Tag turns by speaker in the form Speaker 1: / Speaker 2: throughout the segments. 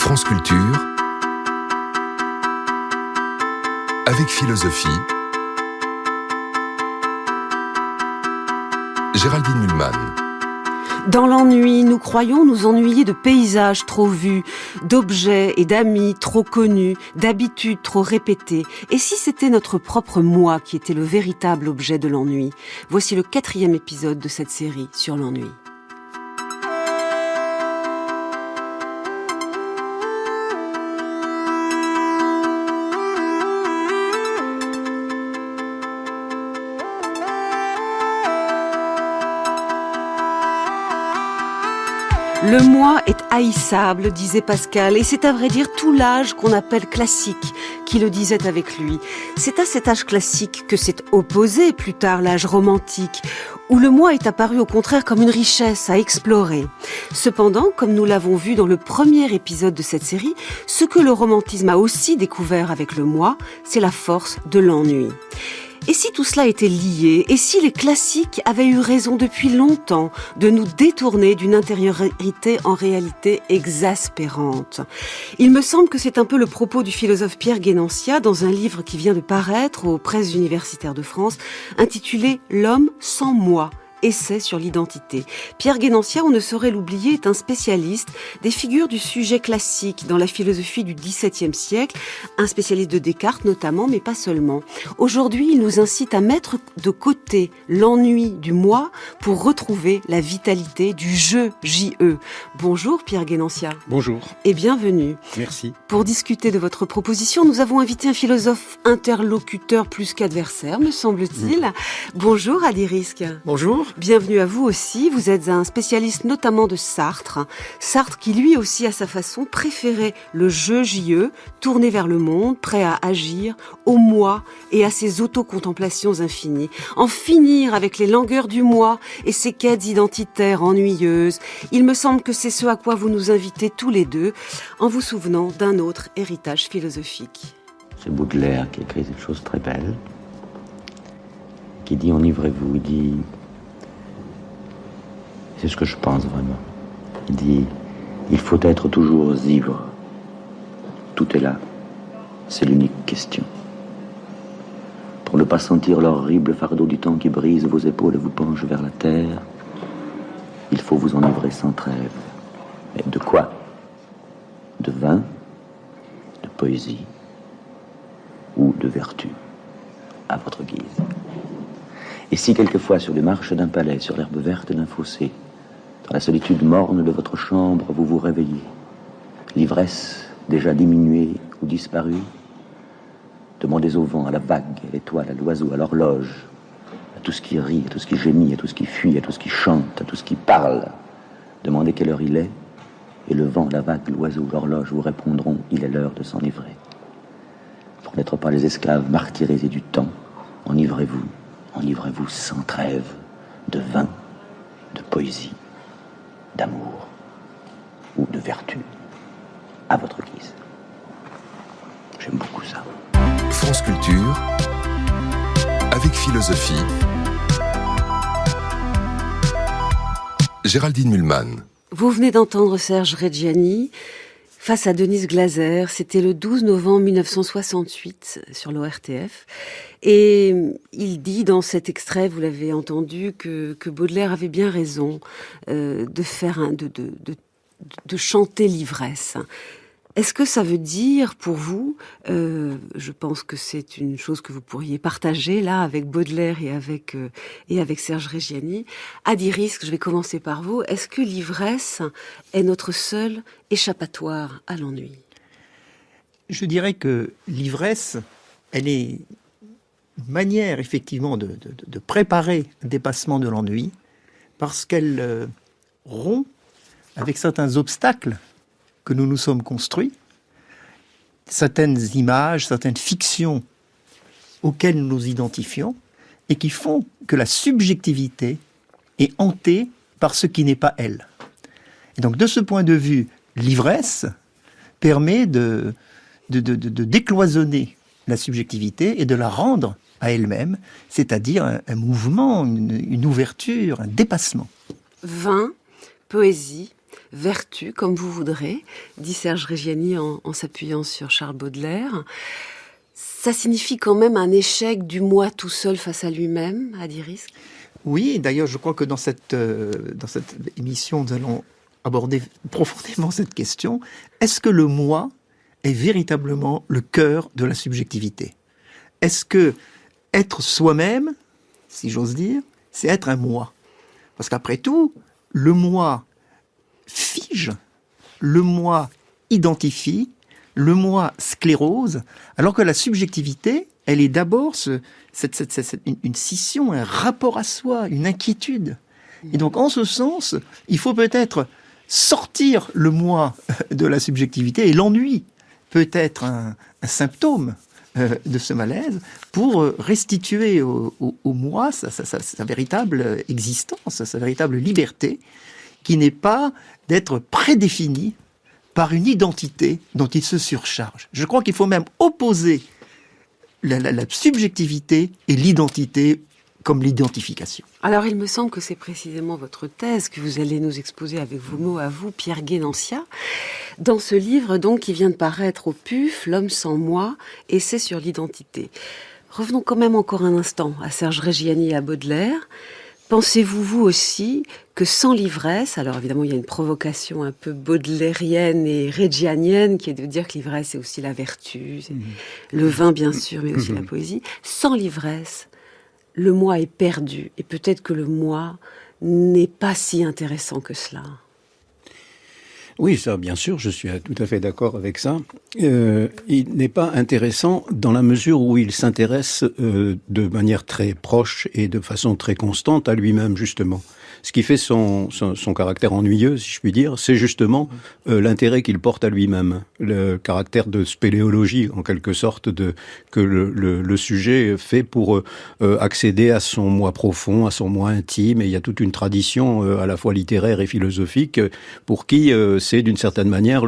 Speaker 1: France Culture, avec philosophie, Géraldine Mühlmann.
Speaker 2: Dans l'ennui, nous croyons nous ennuyer de paysages trop vus, d'objets et d'amis trop connus, d'habitudes trop répétées. Et si c'était notre propre moi qui était le véritable objet de l'ennui? Voici le 4e épisode de cette série sur l'ennui. Le moi est haïssable, disait Pascal, et c'est à vrai dire tout l'âge qu'on appelle classique qui le disait avec lui. C'est à cet âge classique que s'est opposé plus tard l'âge romantique, où le moi est apparu au contraire comme une richesse à explorer. Cependant, comme nous l'avons vu dans le premier épisode de cette série, ce que le romantisme a aussi découvert avec le moi, c'est la force de l'ennui. Et si tout cela était lié, et si les classiques avaient eu raison depuis longtemps de nous détourner d'une intériorité en réalité exaspérante? Il me semble que c'est un peu le propos du philosophe Pierre Guénantia dans un livre qui vient de paraître aux Presses universitaires de France, intitulé « L'homme sans moi ». Essai sur l'identité. Pierre Guénantia, on ne saurait l'oublier, est un spécialiste des figures du sujet classique dans la philosophie du XVIIe siècle, un spécialiste de Descartes notamment, mais pas seulement. Aujourd'hui, il nous incite à mettre de côté l'ennui du moi pour retrouver la vitalité du je, J-E. Bonjour Pierre Guénantia.
Speaker 3: Bonjour.
Speaker 2: Et bienvenue.
Speaker 3: Merci.
Speaker 2: Pour discuter de votre proposition, nous avons invité un philosophe interlocuteur plus qu'adversaire, me semble-t-il. Bonjour Adi Risk.
Speaker 3: Bonjour.
Speaker 2: Bienvenue à vous aussi. Vous êtes un spécialiste notamment de Sartre. Sartre qui lui aussi à sa façon préférait le je, J-E, tourné vers le monde, prêt à agir, au moi et à ses autocontemplations infinies. En finir avec les langueurs du moi et ses quêtes identitaires ennuyeuses. Il me semble que c'est ce à quoi vous nous invitez tous les deux, en vous souvenant d'un autre héritage philosophique.
Speaker 4: C'est Baudelaire qui écrit cette chose très belle, qui dit « Enivrez-vous », il dit... C'est ce que je pense vraiment. Il dit, il faut être toujours ivre. Tout est là. C'est l'unique question. Pour ne pas sentir l'horrible fardeau du temps qui brise vos épaules et vous penche vers la terre, il faut vous enivrer sans trêve. Mais de quoi? De vin, de poésie ou de vertu, à votre guise. Et si quelquefois sur les marches d'un palais, sur l'herbe verte d'un fossé, dans la solitude morne de votre chambre, vous vous réveillez, l'ivresse déjà diminuée ou disparue, demandez au vent, à la vague, à l'étoile, à l'oiseau, à l'horloge, à tout ce qui rit, à tout ce qui gémit, à tout ce qui fuit, à tout ce qui chante, à tout ce qui parle. Demandez quelle heure il est, et le vent, la vague, l'oiseau, l'horloge vous répondront, il est l'heure de s'enivrer. Pour n'être pas les esclaves martyrisés du temps, enivrez-vous sans trêve de vin, de poésie, d'amour ou de vertu, à votre guise. J'aime beaucoup ça.
Speaker 1: France Culture, avec philosophie, Géraldine Mühlmann.
Speaker 2: Vous venez d'entendre Serge Reggiani face à Denise Glaser, c'était le 12 novembre 1968 sur l'ORTF. Et il dit dans cet extrait, vous l'avez entendu, que Baudelaire avait bien raison de chanter l'ivresse. Est-ce que ça veut dire pour vous, je pense que c'est une chose que vous pourriez partager là avec Baudelaire et avec Serge Reggiani. Adi Risk, je vais commencer par vous. Est-ce que l'ivresse est notre seul échappatoire à l'ennui?
Speaker 3: Je dirais que l'ivresse, elle est une manière effectivement de préparer le dépassement de l'ennui, parce qu'elle rompt avec certains obstacles que nous nous sommes construits, certaines images, certaines fictions auxquelles nous nous identifions, et qui font que la subjectivité est hantée par ce qui n'est pas elle. Et donc de ce point de vue, l'ivresse permet de décloisonner la subjectivité et de la rendre à elle-même, c'est-à-dire un mouvement, une ouverture, un dépassement.
Speaker 2: Vin, poésie, vertu, comme vous voudrez, dit Serge Reggiani en s'appuyant sur Charles Baudelaire. Ça signifie quand même un échec du moi tout seul face à lui-même, à Dirisque?
Speaker 3: Oui, d'ailleurs, je crois que dans cette émission, nous allons aborder profondément cette question. Est-ce que le moi est véritablement le cœur de la subjectivité? Est-ce que être soi-même, si j'ose dire, c'est être un moi? Parce qu'après tout, le moi fige, le moi identifie, le moi sclérose, alors que la subjectivité, elle est d'abord une scission, un rapport à soi, une inquiétude. Et donc, en ce sens, il faut peut-être sortir le moi de la subjectivité, et l'ennui peut être un symptôme de ce malaise, pour restituer au moi sa véritable existence, sa véritable liberté, qui n'est pas d'être prédéfinie par une identité dont il se surcharge. Je crois qu'il faut même opposer la subjectivité et l'identité comme l'identification.
Speaker 2: Alors, il me semble que c'est précisément votre thèse que vous allez nous exposer avec vos mots à vous, Pierre Guénancia, dans ce livre donc qui vient de paraître au PUF, L'homme sans moi, essai sur l'identité. Revenons quand même encore un instant à Serge Reggiani et à Baudelaire. Pensez-vous, vous aussi, que sans l'ivresse, alors évidemment il y a une provocation un peu baudelairienne et reggianienne qui est de dire que l'ivresse c'est aussi la vertu, c'est le vin bien sûr, mais aussi la poésie, sans l'ivresse, le moi est perdu, et peut-être que le moi n'est pas si intéressant que cela.
Speaker 5: Oui, ça, bien sûr, je suis tout à fait d'accord avec ça. Il n'est pas intéressant dans la mesure où il s'intéresse de manière très proche et de façon très constante à lui-même, justement. Ce qui fait son caractère ennuyeux, si je puis dire, c'est justement l'intérêt qu'il porte à lui-même. Le caractère de spéléologie, en quelque sorte, que le sujet fait pour accéder à son moi profond, à son moi intime. Et il y a toute une tradition à la fois littéraire et philosophique pour qui c'est d'une certaine manière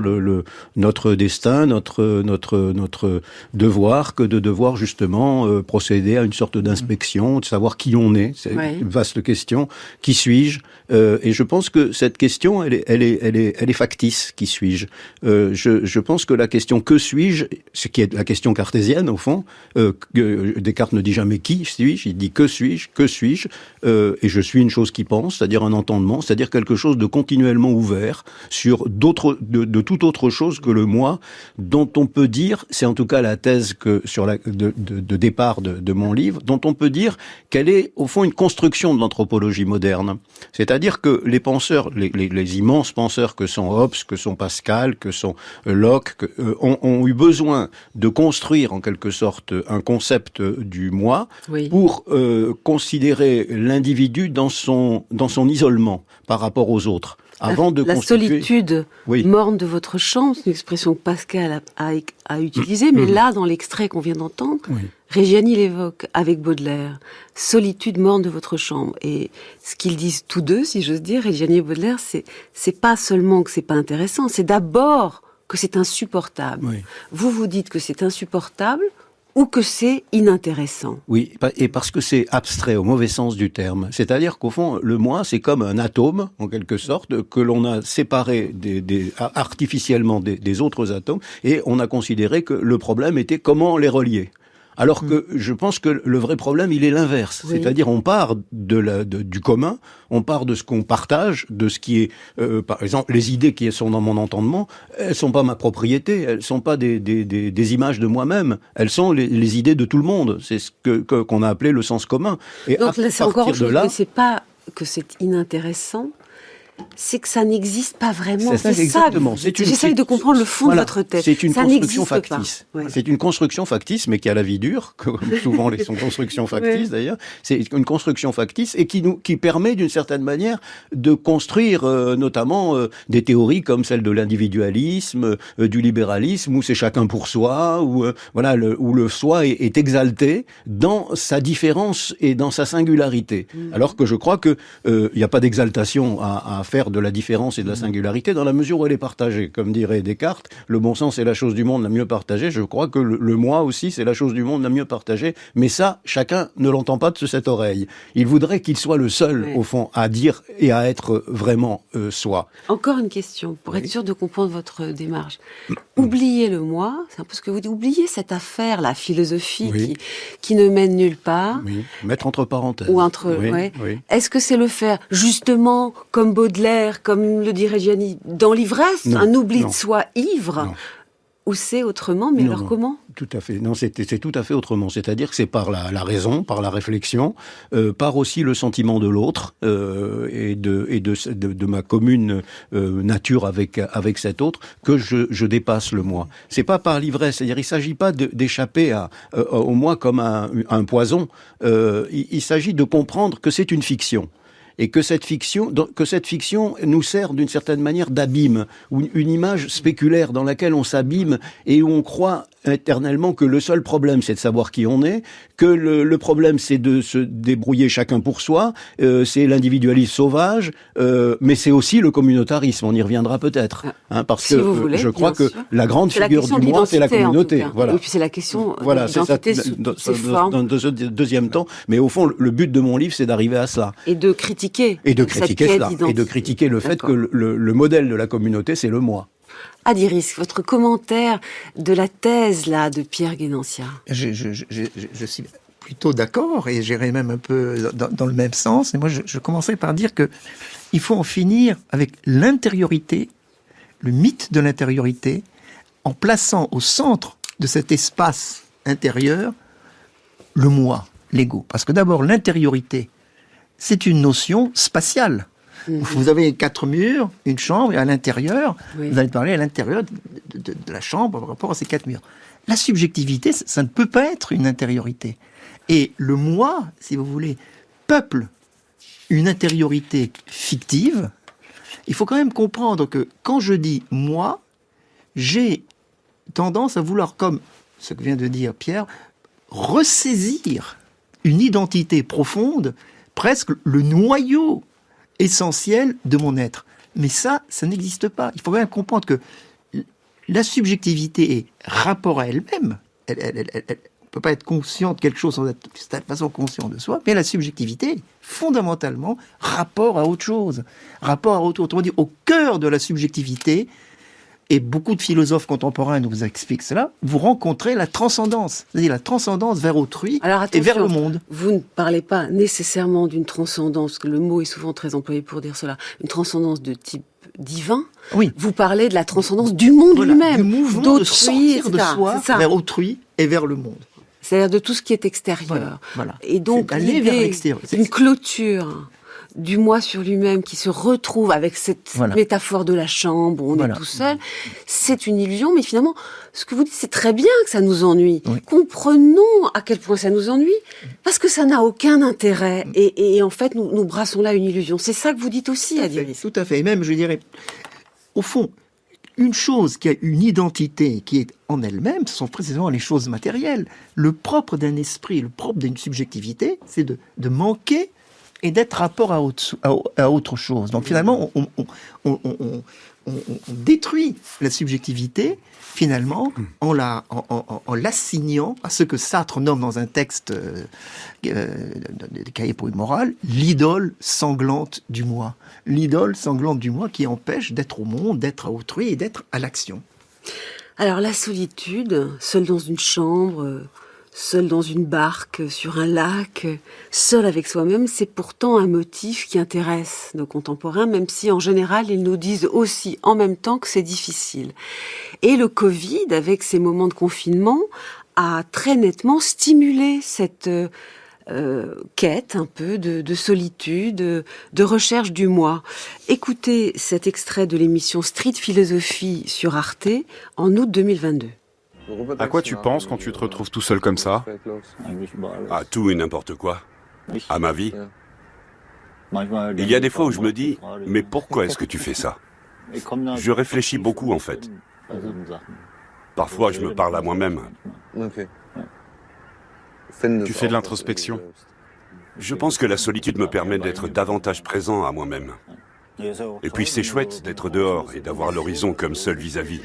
Speaker 5: notre destin, notre devoir que de devoir justement procéder à une sorte d'inspection, de savoir qui on est. C'est une vaste question. Qui suis-je? Et je pense que cette question, elle est factice. Qui suis-je? Je pense que la question que suis-je, ce qui est la question cartésienne au fond, Descartes ne dit jamais qui suis-je, il dit que suis-je, et je suis une chose qui pense, c'est-à-dire un entendement, c'est-à-dire quelque chose de continuellement ouvert sur de toute autre chose que le moi, dont on peut dire, c'est en tout cas la thèse de départ de mon livre, dont on peut dire qu'elle est au fond une construction de l'anthropologie moderne. C'est-à-dire que les penseurs, les immenses penseurs que sont Hobbes, que sont Pascal, que sont Locke, ont eu besoin de construire en quelque sorte un concept du moi pour considérer l'individu dans son isolement par rapport aux autres. Avant de constituer... solitude
Speaker 2: morne de votre chambre, c'est une expression que Pascal a utilisée, mais là, dans l'extrait qu'on vient d'entendre, Reggiani l'évoque avec Baudelaire. Solitude morne de votre chambre. Et ce qu'ils disent tous deux, si j'ose dire, Reggiani et Baudelaire, c'est pas seulement que c'est pas intéressant, c'est d'abord que c'est insupportable. Vous dites que c'est insupportable ou que c'est inintéressant.
Speaker 5: Oui, et parce que c'est abstrait au mauvais sens du terme. C'est-à-dire qu'au fond, le moi, c'est comme un atome, en quelque sorte, que l'on a séparé artificiellement des autres atomes, et on a considéré que le problème était comment les relier. Alors que je pense que le vrai problème, il est l'inverse. C'est-à-dire, on part du commun, on part de ce qu'on partage, de ce qui est, par exemple, les idées qui sont dans mon entendement, elles sont pas ma propriété, elles sont pas des images de moi-même, elles sont les idées de tout le monde. C'est ce qu'on a appelé le sens commun. Et
Speaker 2: donc là, c'est encore autre chose, mais c'est pas que c'est inintéressant, c'est que ça n'existe pas vraiment.
Speaker 5: C'est ça, exactement.
Speaker 2: J'essaye de comprendre le fond de votre tête.
Speaker 5: C'est une construction factice. C'est une construction factice, mais qui a la vie dure, comme souvent les constructions factices d'ailleurs. C'est une construction factice et qui permet d'une certaine manière de construire notamment des théories comme celle de l'individualisme, du libéralisme, où c'est chacun pour soi, où le soi est exalté dans sa différence et dans sa singularité. Alors que je crois que il n'y a pas d'exaltation à faire de la différence et de la singularité dans la mesure où elle est partagée. Comme dirait Descartes, le bon sens est la chose du monde la mieux partagée. Je crois que le moi aussi, c'est la chose du monde la mieux partagée. Mais ça, chacun ne l'entend pas de cette oreille. Il voudrait qu'il soit le seul, au fond, à dire et à être vraiment soi.
Speaker 2: Encore une question, pour être sûr de comprendre votre démarche. Oubliez le moi, c'est un peu ce que vous dites, oubliez cette affaire, la philosophie qui ne mène nulle part.
Speaker 5: Oui, mettre entre parenthèses.
Speaker 2: Ou entre, Est-ce que c'est le faire, justement, comme Baudelaire, comme le dirait Gianni, dans l'ivresse, un oubli de soi ivre? Ou c'est autrement, mais alors comment?
Speaker 5: Tout à fait. Non, c'est tout à fait autrement. C'est-à-dire que c'est par la raison, par la réflexion, par aussi le sentiment de l'autre et de ma commune nature avec cet autre que je dépasse le moi. C'est pas par l'ivresse. C'est-à-dire, il s'agit pas d'échapper au moi comme un poison. Il s'agit de comprendre que c'est une fiction. Et que cette fiction nous sert d'une certaine manière d'abîme, ou une image spéculaire dans laquelle on s'abîme et où on croit éternellement que le seul problème c'est de savoir qui on est, que le problème c'est de se débrouiller chacun pour soi, c'est l'individualisme sauvage, mais c'est aussi le communautarisme, on y reviendra peut-être, parce que je crois que la grande figure du moi c'est la communauté.
Speaker 2: Voilà. Et puis c'est la question de l'identité sous ses formes.
Speaker 5: Dans ce deuxième temps, mais au fond le but de mon livre c'est d'arriver à cela.
Speaker 2: Et de critiquer cela,
Speaker 5: et de critiquer le fait que le modèle de la communauté c'est le moi.
Speaker 2: Adiris, votre commentaire de la thèse là de Pierre Guénantia.
Speaker 3: Je suis plutôt d'accord et j'irai même un peu dans le même sens. Et moi, je commencerai par dire que il faut en finir avec l'intériorité, le mythe de l'intériorité, en plaçant au centre de cet espace intérieur le moi, l'ego. Parce que d'abord, l'intériorité, c'est une notion spatiale. Vous avez 4 murs, une chambre, et à l'intérieur, vous allez parler à l'intérieur de la chambre par rapport à ces 4 murs. La subjectivité, ça ne peut pas être une intériorité. Et le moi, si vous voulez, peuple une intériorité fictive. Il faut quand même comprendre que quand je dis moi, j'ai tendance à vouloir, comme ce que vient de dire Pierre, ressaisir une identité profonde, presque le noyau essentiel de mon être. Mais ça n'existe pas. Il faut quand même comprendre que la subjectivité est rapport à elle-même. Elle ne peut pas être consciente de quelque chose sans être de cette façon conscient de soi, mais la subjectivité est fondamentalement rapport à autre chose. Rapport à autre, autrement dit, au cœur de la subjectivité, et beaucoup de philosophes contemporains nous expliquent cela, vous rencontrez la transcendance, c'est-à-dire la transcendance vers autrui et vers le monde.
Speaker 2: Vous ne parlez pas nécessairement d'une transcendance, parce que le mot est souvent très employé pour dire cela, une transcendance de type divin.
Speaker 3: Oui.
Speaker 2: Vous parlez de la transcendance du monde lui-même,
Speaker 3: du mouvement de sortir de soi vers autrui et vers le monde.
Speaker 2: C'est-à-dire de tout ce qui est extérieur.
Speaker 3: Voilà.
Speaker 2: Et donc
Speaker 3: aller vers l'extérieur.
Speaker 2: Une clôture du moi sur lui-même qui se retrouve avec cette métaphore de la chambre où on est tout seul, c'est une illusion, mais finalement, ce que vous dites, c'est très bien que ça nous ennuie. Oui. Comprenons à quel point ça nous ennuie, parce que ça n'a aucun intérêt. Et en fait, nous brassons là une illusion. C'est ça que vous dites aussi, Adiris.
Speaker 3: Tout à fait. Et même, je dirais, au fond, une chose qui a une identité qui est en elle-même, ce sont précisément les choses matérielles. Le propre d'un esprit, le propre d'une subjectivité, c'est de manquer et d'être rapport à autre chose. Donc finalement, on détruit la subjectivité, finalement, en l'assignant à ce que Sartre nomme dans un texte des Cahiers pour une morale, l'idole sanglante du moi. L'idole sanglante du moi qui empêche d'être au monde, d'être à autrui et d'être à l'action.
Speaker 2: Alors la solitude, seul dans une chambre, seul dans une barque, sur un lac, seul avec soi-même, c'est pourtant un motif qui intéresse nos contemporains, même si en général ils nous disent aussi en même temps que c'est difficile. Et le Covid, avec ces moments de confinement, a très nettement stimulé cette quête un peu de solitude, de recherche du moi. Écoutez cet extrait de l'émission Street Philosophie sur Arte en août 2022.
Speaker 6: À quoi tu penses quand tu te retrouves tout seul comme ça?
Speaker 7: À tout et n'importe quoi. À ma vie. Il y a des fois où je me dis, mais pourquoi est-ce que tu fais ça? Je réfléchis beaucoup en fait. Parfois je me parle à moi-même.
Speaker 6: Tu fais de l'introspection?
Speaker 7: Je pense que la solitude me permet d'être davantage présent à moi-même. Et puis c'est chouette d'être dehors et d'avoir l'horizon comme seul vis-à-vis.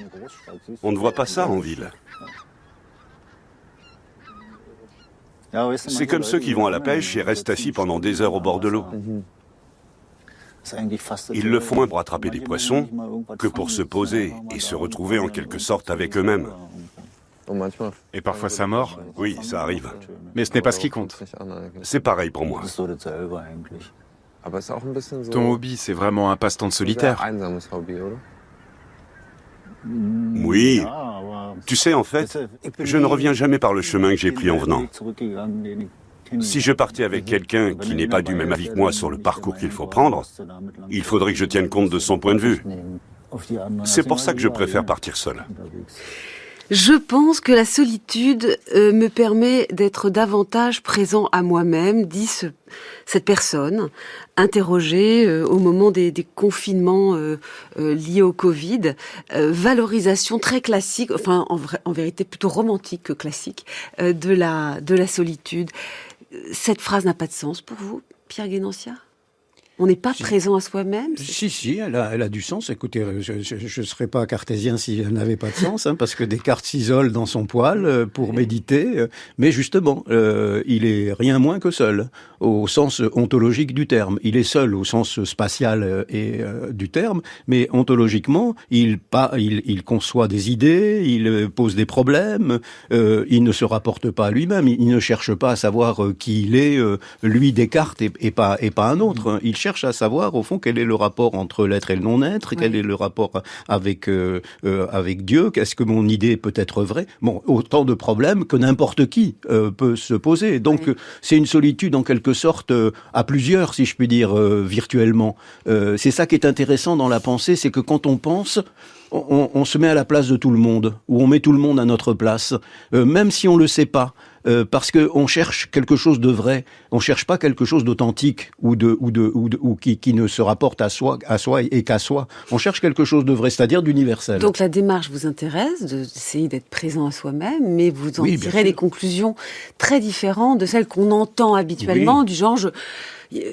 Speaker 7: On ne voit pas ça en ville. C'est comme ceux qui vont à la pêche et restent assis pendant des heures au bord de l'eau. Ils le font moins pour attraper des poissons que pour se poser et se retrouver en quelque sorte avec eux-mêmes.
Speaker 6: Et parfois ça mord.
Speaker 7: Oui, ça arrive.
Speaker 6: Mais ce n'est pas ce qui compte.
Speaker 7: C'est pareil pour moi.
Speaker 6: Ton hobby, c'est vraiment un passe-temps de solitaire.
Speaker 7: Oui. Tu sais, en fait, je ne reviens jamais par le chemin que j'ai pris en venant. Si je partais avec quelqu'un qui n'est pas du même avis que moi sur le parcours qu'il faut prendre, il faudrait que je tienne compte de son point de vue. C'est pour ça que je préfère partir seul.
Speaker 2: Je pense que la solitude me permet d'être davantage présent à moi-même, dit cette personne, interrogée au moment des confinements liés au Covid. Valorisation très classique, enfin en vérité plutôt romantique que classique, de la solitude. Cette phrase n'a pas de sens pour vous, Pierre Guénantia ? On n'est pas présent à soi-même.
Speaker 5: Si, elle a du sens. Écoutez, je ne serais pas cartésien si elle n'avait pas de sens, parce que Descartes s'isole dans son poêle pour méditer. Mais justement, il est rien moins que seul, au sens ontologique du terme. Il est seul au sens spatial et du terme, mais ontologiquement, il conçoit des idées, il pose des problèmes, il ne se rapporte pas à lui-même, il ne cherche pas à savoir qui il est, lui Descartes et pas un autre. Il cherche à savoir, au fond, quel est le rapport entre l'être et le non-être, quel est le rapport avec Dieu, qu'est-ce que mon idée peut être vraie. Bon, autant de problèmes que n'importe qui peut se poser. Donc, c'est une solitude, en quelque sorte, à plusieurs, si je puis dire, virtuellement. C'est ça qui est intéressant dans la pensée, c'est que quand on pense, on se met à la place de tout le monde, ou on met tout le monde à notre place, même si on le sait pas. Parce que on cherche quelque chose de vrai, on cherche pas quelque chose d'authentique ou qui ne se rapporte à soi et qu'à soi. On cherche quelque chose de vrai, c'est-à-dire d'universel.
Speaker 2: Donc la démarche vous intéresse, d'essayer d'être présent à soi-même, mais vous en tirez des conclusions très différentes de celles qu'on entend habituellement, du genre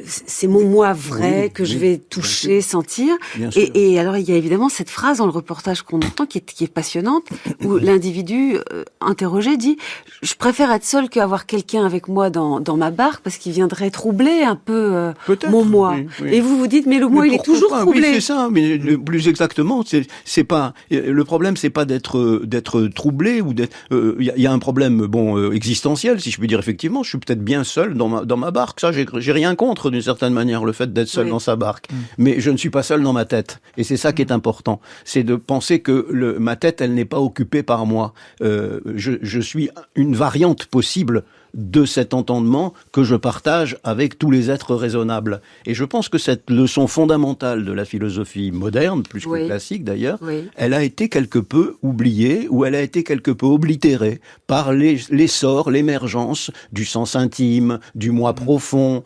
Speaker 2: c'est mon moi vrai que je vais toucher, sentir. Et alors il y a évidemment cette phrase dans le reportage qu'on entend qui est passionnante, où l'individu interrogé dit « Je préfère être seul qu'avoir quelqu'un avec moi dans ma barque parce qu'il viendrait troubler un peu mon moi. » Et vous dites « Mais le moi, il est toujours troublé. »
Speaker 5: Oui, c'est ça, mais plus exactement, c'est pas... Le problème, c'est pas d'être troublé ou d'être... Il y a un problème, existentiel, si je puis dire, effectivement. Je suis peut-être bien seul dans ma barque. Ça, j'ai rien contre, d'une certaine manière, le fait d'être seul dans sa barque. Mais je ne suis pas seul dans ma tête. Et c'est ça qui est important. C'est de penser que ma tête, elle n'est pas occupée par moi. Je suis une variante possible de cet entendement que je partage avec tous les êtres raisonnables. Et je pense que cette leçon fondamentale de la philosophie moderne, plus que classique d'ailleurs, elle a été quelque peu oubliée ou elle a été quelque peu oblitérée par l'essor, l'émergence du sens intime, du moi profond,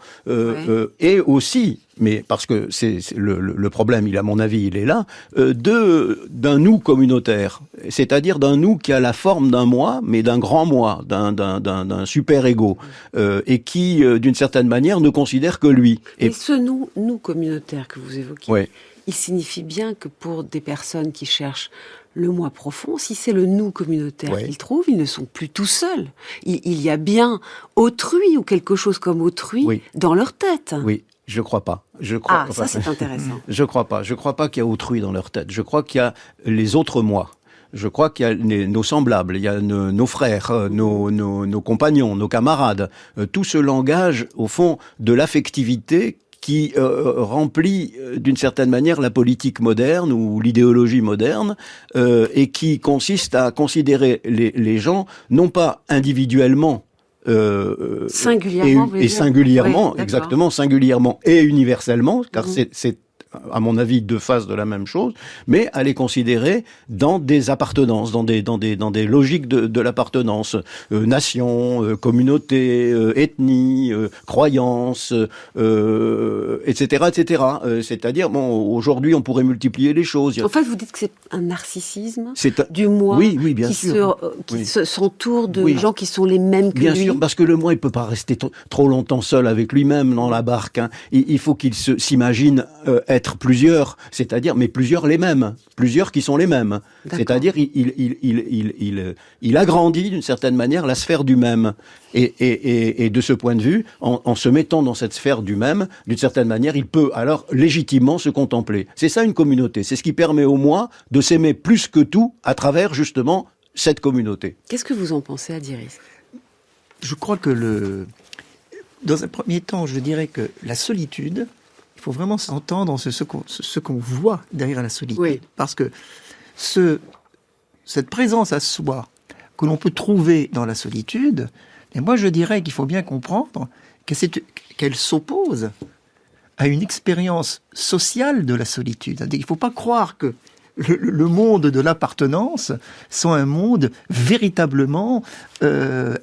Speaker 5: et aussi, mais parce que c'est le problème, à mon avis, il est là, d'un nous communautaire, c'est-à-dire d'un nous qui a la forme d'un moi, mais d'un grand moi, d'un super-ego, et qui, d'une certaine manière, ne considère que lui.
Speaker 2: Et ce nous communautaire que vous évoquez, il signifie bien que pour des personnes qui cherchent le moi profond, si c'est le nous communautaire qu'ils trouvent, ils ne sont plus tout seuls. Il y a bien autrui ou quelque chose comme autrui dans leur tête.
Speaker 5: Oui. Je crois pas.
Speaker 2: Ça c'est intéressant.
Speaker 5: Je crois pas. Je crois pas qu'il y a autrui dans leur tête. Je crois qu'il y a les autres moi. Je crois qu'il y a nos semblables, il y a nos frères, nos compagnons, nos camarades. Tout ce langage, au fond, de l'affectivité qui remplit d'une certaine manière la politique moderne ou l'idéologie moderne, et qui consiste à considérer les gens non pas individuellement,
Speaker 2: singulièrement,
Speaker 5: et singulièrement, exactement, singulièrement et universellement, car c'est à mon avis, deux faces de la même chose, mais à les considérer dans des appartenances, dans des logiques de l'appartenance, nation, communauté, ethnie, croyance, etc., etc. C'est-à-dire, aujourd'hui, on pourrait multiplier les choses.
Speaker 2: En fait, vous dites que c'est un narcissisme du moi
Speaker 5: bien sûr.
Speaker 2: qui s'entoure de gens qui sont les mêmes que lui.
Speaker 5: Bien sûr, parce que le moi, il peut pas rester trop longtemps seul avec lui-même dans la barque. Il faut qu'il s'imagine être être plusieurs, c'est-à-dire, mais plusieurs les mêmes, plusieurs qui sont les mêmes.
Speaker 2: D'accord.
Speaker 5: C'est-à-dire, il agrandit d'une certaine manière la sphère du même. Et de ce point de vue, en se mettant dans cette sphère du même, d'une certaine manière, il peut alors légitimement se contempler. C'est ça une communauté. C'est ce qui permet au moi de s'aimer plus que tout à travers justement cette communauté.
Speaker 2: Qu'est-ce que vous en pensez, Adiris?
Speaker 3: Je crois que dans un premier temps, je dirais que la solitude, il faut vraiment s'entendre dans ce qu'on voit derrière la solitude.
Speaker 2: Oui.
Speaker 3: Parce que cette présence à soi que l'on peut trouver dans la solitude, et moi je dirais qu'il faut bien comprendre qu'elle s'oppose à une expérience sociale de la solitude. Il ne faut pas croire que le monde de l'appartenance soit un monde véritablement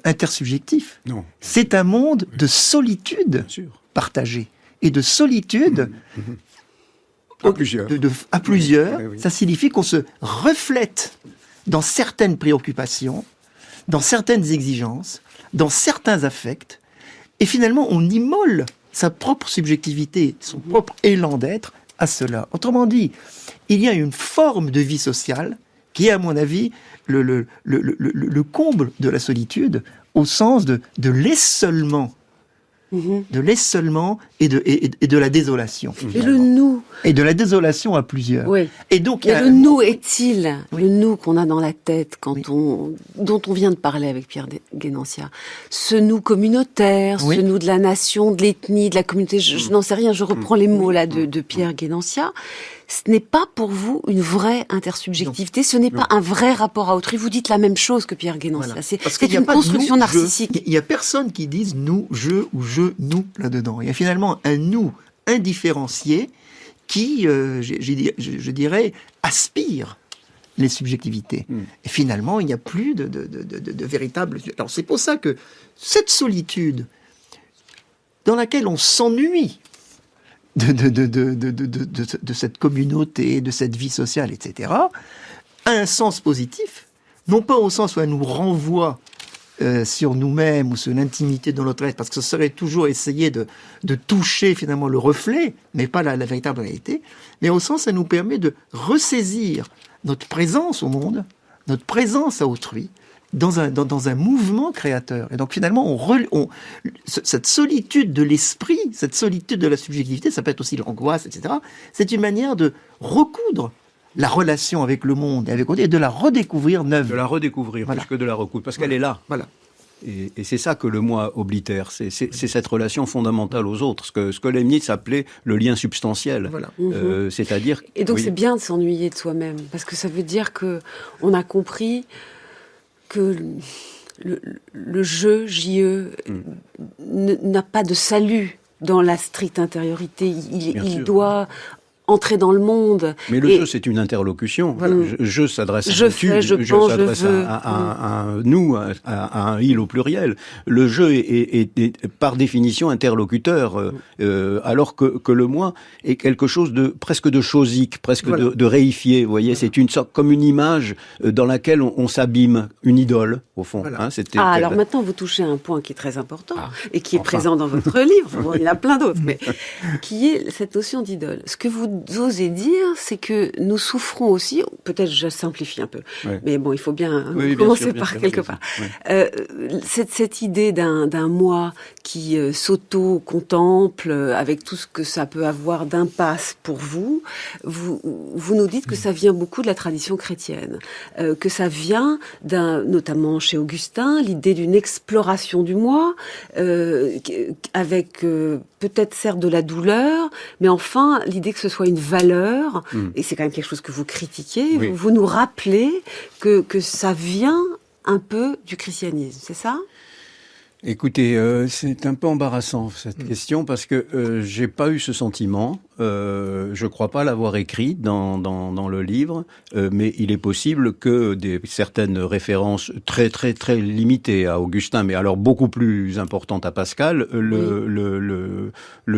Speaker 3: intersubjectif.
Speaker 5: Non.
Speaker 3: C'est un monde de solitude
Speaker 5: Bien sûr.
Speaker 3: partagée. Et de solitude
Speaker 5: À plusieurs.
Speaker 3: à plusieurs,
Speaker 5: Oui, oui.
Speaker 3: ça signifie qu'on se reflète dans certaines préoccupations, dans certaines exigences, dans certains affects, et finalement on immole sa propre subjectivité, son propre élan d'être à cela. Autrement dit, il y a une forme de vie sociale qui est, à mon avis, le comble de la solitude, au sens de l'essolement. De l'essolement et de la désolation.
Speaker 2: Et le nous.
Speaker 3: Et de la désolation à plusieurs.
Speaker 2: Oui.
Speaker 3: Et donc, il y
Speaker 2: Mais
Speaker 3: a
Speaker 2: le nous est-il
Speaker 3: Oui.
Speaker 2: le nous qu'on a dans la tête quand
Speaker 3: Oui.
Speaker 2: dont on vient de parler avec Pierre Guénantia, ce nous communautaire,
Speaker 3: Oui.
Speaker 2: ce nous de la nation, de l'ethnie, de la communauté, je n'en sais rien, je reprends les mots là de Pierre Guénantia. Ce n'est pas pour vous une vraie intersubjectivité, ce n'est pas un vrai rapport à autrui. Vous dites la même chose que Pierre Guénantia.
Speaker 3: Voilà.
Speaker 2: C'est
Speaker 3: Parce qu'il y a
Speaker 2: une
Speaker 3: pas de
Speaker 2: construction
Speaker 3: nous,
Speaker 2: narcissique.
Speaker 3: Il n'y a personne qui dise nous, je ou je, nous là-dedans. Il y a finalement un nous indifférencié qui, je dirais, aspire les subjectivités. Et finalement, il n'y a plus de véritable... Alors c'est pour ça que cette solitude dans laquelle on s'ennuie de cette communauté, de cette vie sociale, etc., a un sens positif, non pas au sens où elle nous renvoie sur nous-mêmes ou sur l'intimité de notre être, parce que ce serait toujours essayer de toucher finalement le reflet, mais pas la véritable réalité, mais au sens où elle nous permet de ressaisir notre présence au monde, notre présence à autrui, dans un mouvement créateur. Et donc finalement, cette solitude de l'esprit, cette solitude de la subjectivité, ça peut être aussi l'angoisse, etc., c'est une manière de recoudre la relation avec le monde et avec autrui, et de la redécouvrir neuve.
Speaker 5: De la redécouvrir,
Speaker 3: Voilà.
Speaker 5: plus que de la recoudre, parce qu'elle est là.
Speaker 3: Voilà.
Speaker 5: Et c'est ça que le moi oblitère, c'est cette relation fondamentale aux autres, ce que Leibniz appelait le lien substantiel.
Speaker 3: Voilà.
Speaker 5: C'est-à-dire...
Speaker 2: Et donc
Speaker 5: oui.
Speaker 2: c'est bien de s'ennuyer de soi-même, parce que ça veut dire que on a compris que le jeu, JE, n'a pas de salut dans la stricte intériorité.
Speaker 5: Bien
Speaker 2: Il
Speaker 5: sûr.
Speaker 2: doit entrer dans le monde.
Speaker 5: Mais le
Speaker 2: Et-
Speaker 5: jeu, c'est une interlocution.
Speaker 2: Voilà.
Speaker 5: Je s'adresse à
Speaker 2: Je
Speaker 5: un
Speaker 2: fais,
Speaker 5: tu,
Speaker 2: je pense,
Speaker 5: s'adresse
Speaker 2: je veux.
Speaker 5: à un nous, à un il au pluriel. Le jeu est par définition interlocuteur, alors que le moi est quelque chose de presque de chosique, presque
Speaker 3: Voilà.
Speaker 5: de réifié. Vous voyez, c'est une sorte comme une image dans laquelle on s'abîme, une idole au fond.
Speaker 3: Voilà.
Speaker 5: Hein, c'était
Speaker 2: Alors maintenant, vous touchez à un point qui est très important et qui est
Speaker 5: enfin.
Speaker 2: présent dans votre livre. Bon, il y en a plein d'autres, mais qui est cette notion d'idole. Ce que vous osez dire, c'est que nous souffrons aussi, peut-être je simplifie un peu,
Speaker 5: Ouais.
Speaker 2: mais bon, il faut bien
Speaker 5: Oui, bien
Speaker 2: commencer
Speaker 5: sûr, bien
Speaker 2: par
Speaker 5: sûr,
Speaker 2: quelque
Speaker 5: bien
Speaker 2: part.
Speaker 5: sûr, ouais.
Speaker 2: Cette idée d'un moi qui s'auto-contemple avec tout ce que ça peut avoir d'impasse pour vous, vous nous dites que ça vient beaucoup de la tradition chrétienne, que ça vient notamment chez Augustin, l'idée d'une exploration du moi, avec peut-être certes de la douleur, mais enfin l'idée que ce soit une valeur, et c'est quand même quelque chose que vous critiquez,
Speaker 5: Oui.
Speaker 2: vous nous rappelez que ça vient un peu du christianisme, c'est ça ?
Speaker 5: Écoutez, c'est un peu embarrassant cette question parce que j'ai pas eu ce sentiment. Je crois pas l'avoir écrit dans le livre, mais il est possible que certaines références très très très limitées à Augustin, mais alors beaucoup plus importantes à Pascal, le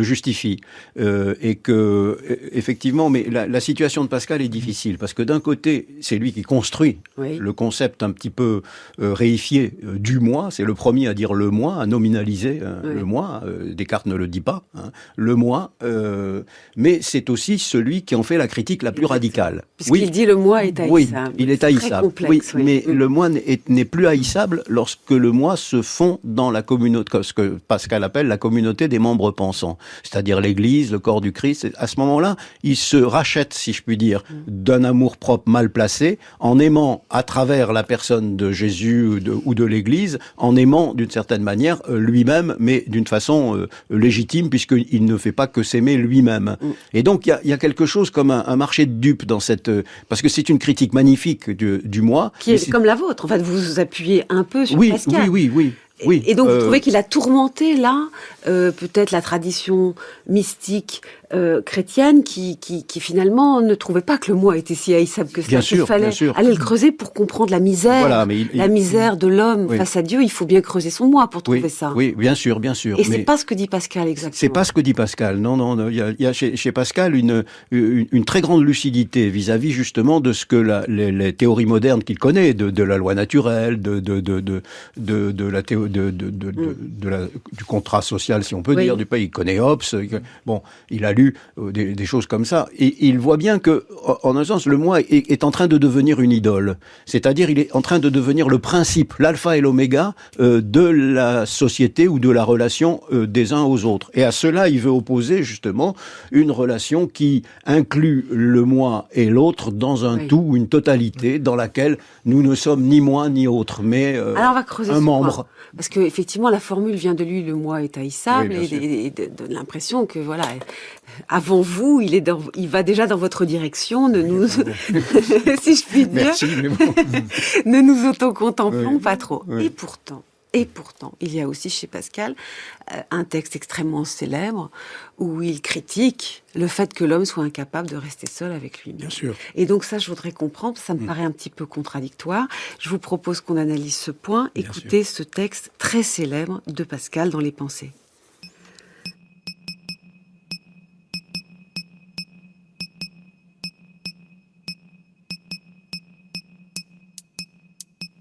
Speaker 5: justifient. Et que effectivement, mais la situation de Pascal est difficile parce que d'un côté, c'est lui qui construit
Speaker 2: Oui.
Speaker 5: le concept un petit peu réifié du moi. C'est le premier à dire le moi, à nominaliser
Speaker 2: Oui.
Speaker 5: le moi. Descartes ne le dit pas. Hein. Le moi. mais c'est aussi celui qui en fait la critique la plus radicale.
Speaker 2: Puisqu'il dit le moi est haïssable.
Speaker 5: Oui, il est haïssable.
Speaker 2: Très complexe, oui.
Speaker 5: Mais le moi n'est plus haïssable lorsque le moi se fond dans la communauté, ce que Pascal appelle la communauté des membres pensants, c'est-à-dire l'Église, le corps du Christ. Et à ce moment-là, il se rachète, si je puis dire, d'un amour-propre mal placé, en aimant à travers la personne de Jésus ou de l'Église, en aimant d'une certaine manière lui-même, mais d'une façon légitime, puisqu'il ne fait pas que s'aimer lui-même. Et donc, il y a quelque chose comme un marché de dupes dans cette... parce que c'est une critique magnifique du moi.
Speaker 2: Qui est comme la vôtre. En fait, vous vous appuyez un peu sur Pascal.
Speaker 5: Oui.
Speaker 2: Et donc, vous trouvez qu'il a tourmenté, là, peut-être la tradition mystique chrétienne qui finalement ne trouvait pas que le moi était si haïssable que ça.
Speaker 5: Bien sûr,
Speaker 2: il fallait aller le creuser pour comprendre la misère, la misère de l'homme face à Dieu. Il faut bien creuser son moi pour trouver ça.
Speaker 5: Oui, bien sûr.
Speaker 2: Et c'est pas ce que dit Pascal exactement.
Speaker 5: C'est pas ce que dit Pascal. Non. Il y a chez Pascal une très grande lucidité vis-à-vis justement de ce que les théories modernes qu'il connaît, de la loi naturelle, de la théorie du contrat social, si on peut dire, du pays. Il connaît Hobbes. Bon, il a lu des choses comme ça. Et il voit bien que, en un sens, le moi est en train de devenir une idole. C'est-à-dire, il est en train de devenir le principe, l'alpha et l'oméga de la société ou de la relation des uns aux autres. Et à cela, il veut opposer, justement, une relation qui inclut le moi et l'autre dans un tout, une totalité, dans laquelle nous ne sommes ni moi ni autre, mais
Speaker 2: alors on va creuser
Speaker 5: un membre.
Speaker 2: Parce que effectivement, la formule vient de lui, le moi est haïssable, et donne l'impression que voilà, avant vous, il va déjà dans votre direction. Ne nous, si je puis dire,
Speaker 5: merci, mais bon.
Speaker 2: Ne nous autocontemplons pas trop. Et pourtant, il y a aussi chez Pascal un texte extrêmement célèbre où il critique le fait que l'homme soit incapable de rester seul avec lui-même.
Speaker 5: Bien sûr.
Speaker 2: Et donc ça, je voudrais comprendre, ça me paraît un petit peu contradictoire. Je vous propose qu'on analyse ce point. Écoutez ce texte très célèbre de Pascal dans Les Pensées.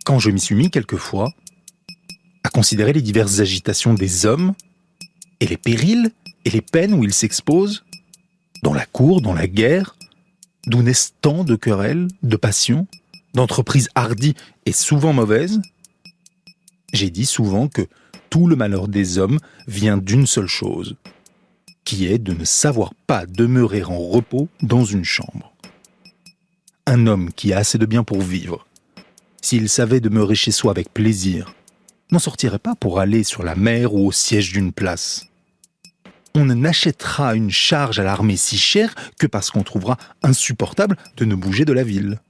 Speaker 8: Quand je m'y suis mis quelquefois, à considérer les diverses agitations des hommes, et les périls et les peines où ils s'exposent, dans la cour, dans la guerre, d'où naissent tant de querelles, de passions, d'entreprises hardies et souvent mauvaises, j'ai dit souvent que tout le malheur des hommes vient d'une seule chose, qui est de ne savoir pas demeurer en repos dans une chambre. Un homme qui a assez de bien pour vivre, s'il savait demeurer chez soi avec plaisir, n'en sortirait pas pour aller sur la mer ou au siège d'une place. On n'achètera une charge à l'armée si chère que parce qu'on trouvera insupportable de ne bouger de la ville.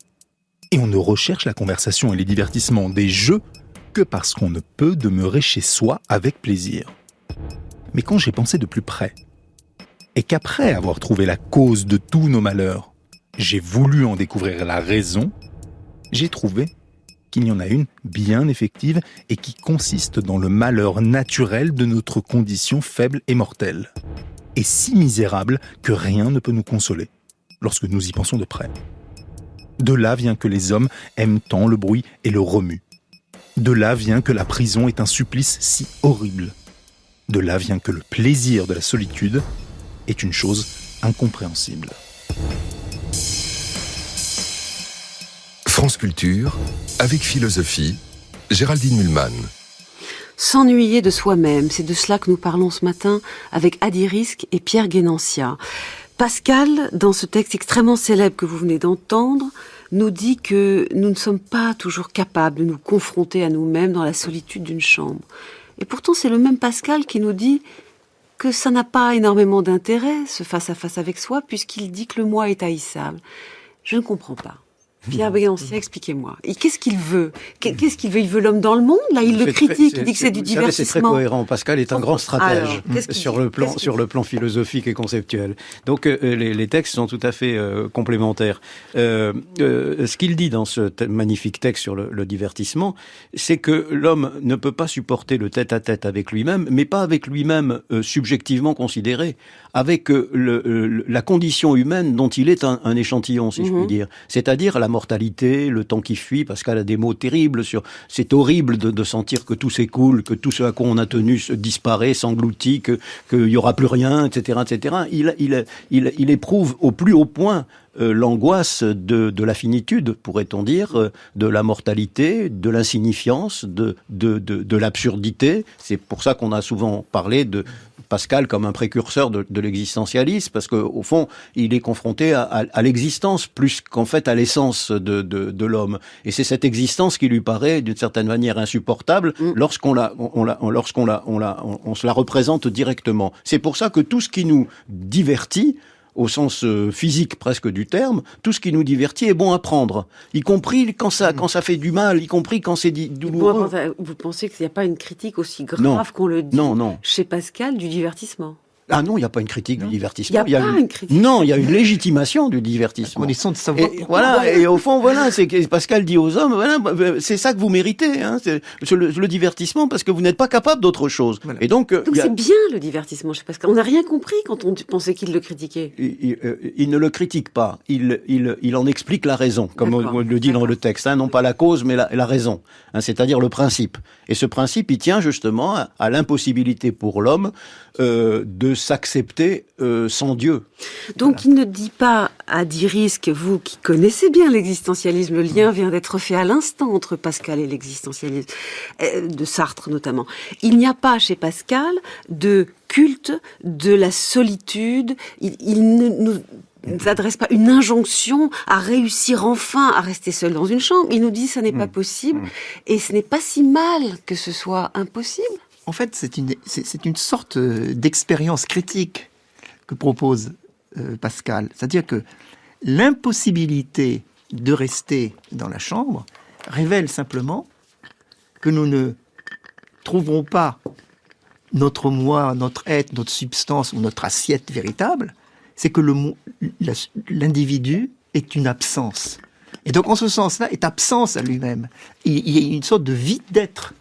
Speaker 8: Et on ne recherche la conversation et les divertissements des jeux que parce qu'on ne peut demeurer chez soi avec plaisir. Mais quand j'ai pensé de plus près, et qu'après avoir trouvé la cause de tous nos malheurs, j'ai voulu en découvrir la raison, j'ai trouvé qu'il y en a une bien effective et qui consiste dans le malheur naturel de notre condition faible et mortelle, et si misérable que rien ne peut nous consoler, lorsque nous y pensons de près. De là vient que les hommes aiment tant le bruit et le remue. De là vient que la prison est un supplice si horrible. De là vient que le plaisir de la solitude est une chose incompréhensible.
Speaker 1: France Culture, avec philosophie, Géraldine Mühlmann.
Speaker 2: S'ennuyer de soi-même, c'est de cela que nous parlons ce matin avec Adi Risk et Pierre Guénancia. Pascal, dans ce texte extrêmement célèbre que vous venez d'entendre, nous dit que nous ne sommes pas toujours capables de nous confronter à nous-mêmes dans la solitude d'une chambre. Et pourtant, c'est le même Pascal qui nous dit que ça n'a pas énormément d'intérêt, ce face-à-face avec soi, puisqu'il dit que le moi est haïssable. Je ne comprends pas. Pierre Guénancia, expliquez-moi. Et qu'est-ce qu'il veut ? Qu'est-ce qu'il veut ? Il veut l'homme dans le monde ? Là, il le critique, il dit que c'est du divertissement.
Speaker 5: C'est très cohérent. Pascal est un grand stratège
Speaker 2: sur
Speaker 5: le plan philosophique et conceptuel. Donc, les textes sont tout à fait complémentaires. Ce qu'il dit dans ce magnifique texte sur le divertissement, c'est que l'homme ne peut pas supporter le tête-à-tête avec lui-même, mais pas avec lui-même subjectivement considéré, avec la condition humaine dont il est un échantillon, si je puis dire. C'est-à-dire la mortalité, le temps qui fuit. Pascal a des mots terribles sur c'est horrible de sentir que tout s'écoule, que tout ce à quoi on a tenu disparaît, s'engloutit, qu'il y aura plus rien, etc., etc. Il éprouve au plus haut point l'angoisse de la finitude, pourrait-on dire, de la mortalité, de l'insignifiance, de l'absurdité. C'est pour ça qu'on a souvent parlé de Pascal comme un précurseur de l'existentialisme, parce qu'au fond, il est confronté à l'existence plus qu'en fait à l'essence de l'homme. Et c'est cette existence qui lui paraît d'une certaine manière insupportable lorsqu'on se la représente directement. C'est pour ça que tout ce qui nous divertit, au sens physique presque du terme, tout ce qui nous divertit est bon à prendre, y compris quand ça fait du mal, y compris quand c'est douloureux.
Speaker 2: Vous pensez qu'il n'y a pas une critique aussi grave qu'on le dit chez Pascal du divertissement ?
Speaker 5: Ah non, il n'y a pas une critique du divertissement.
Speaker 2: Il n'y a pas une critique.
Speaker 5: Non, il y a une légitimation du divertissement.
Speaker 3: La condition de savoir.
Speaker 5: Et au fond, voilà, c'est que Pascal dit aux hommes, voilà, c'est ça que vous méritez, hein, c'est le divertissement, parce que vous n'êtes pas capable d'autre chose.
Speaker 3: Voilà.
Speaker 5: Et donc
Speaker 2: c'est bien le divertissement chez Pascal. On n'a rien compris quand on pensait qu'il le critiquait.
Speaker 5: Il ne le critique pas, il en explique la raison, comme on le dit dans le texte, hein, non pas la cause, mais la raison, hein, c'est-à-dire le principe. Et ce principe, il tient justement à l'impossibilité pour l'homme de s'accepter sans Dieu.
Speaker 2: Donc il ne dit pas à Dirisque, vous qui connaissez bien l'existentialisme, le lien vient d'être fait à l'instant entre Pascal et l'existentialisme, de Sartre notamment. Il n'y a pas chez Pascal de culte de la solitude, il ne nous adresse pas une injonction à réussir enfin à rester seul dans une chambre. Il nous dit ça n'est pas possible et ce n'est pas si mal que ce soit impossible.
Speaker 3: En fait, c'est une sorte d'expérience critique que propose Pascal. C'est-à-dire que l'impossibilité de rester dans la chambre révèle simplement que nous ne trouverons pas notre moi, notre être, notre substance ou notre assiette véritable. C'est que l'individu est une absence. Et donc, en ce sens-là, est absence à lui-même. Il y a une sorte de vide d'être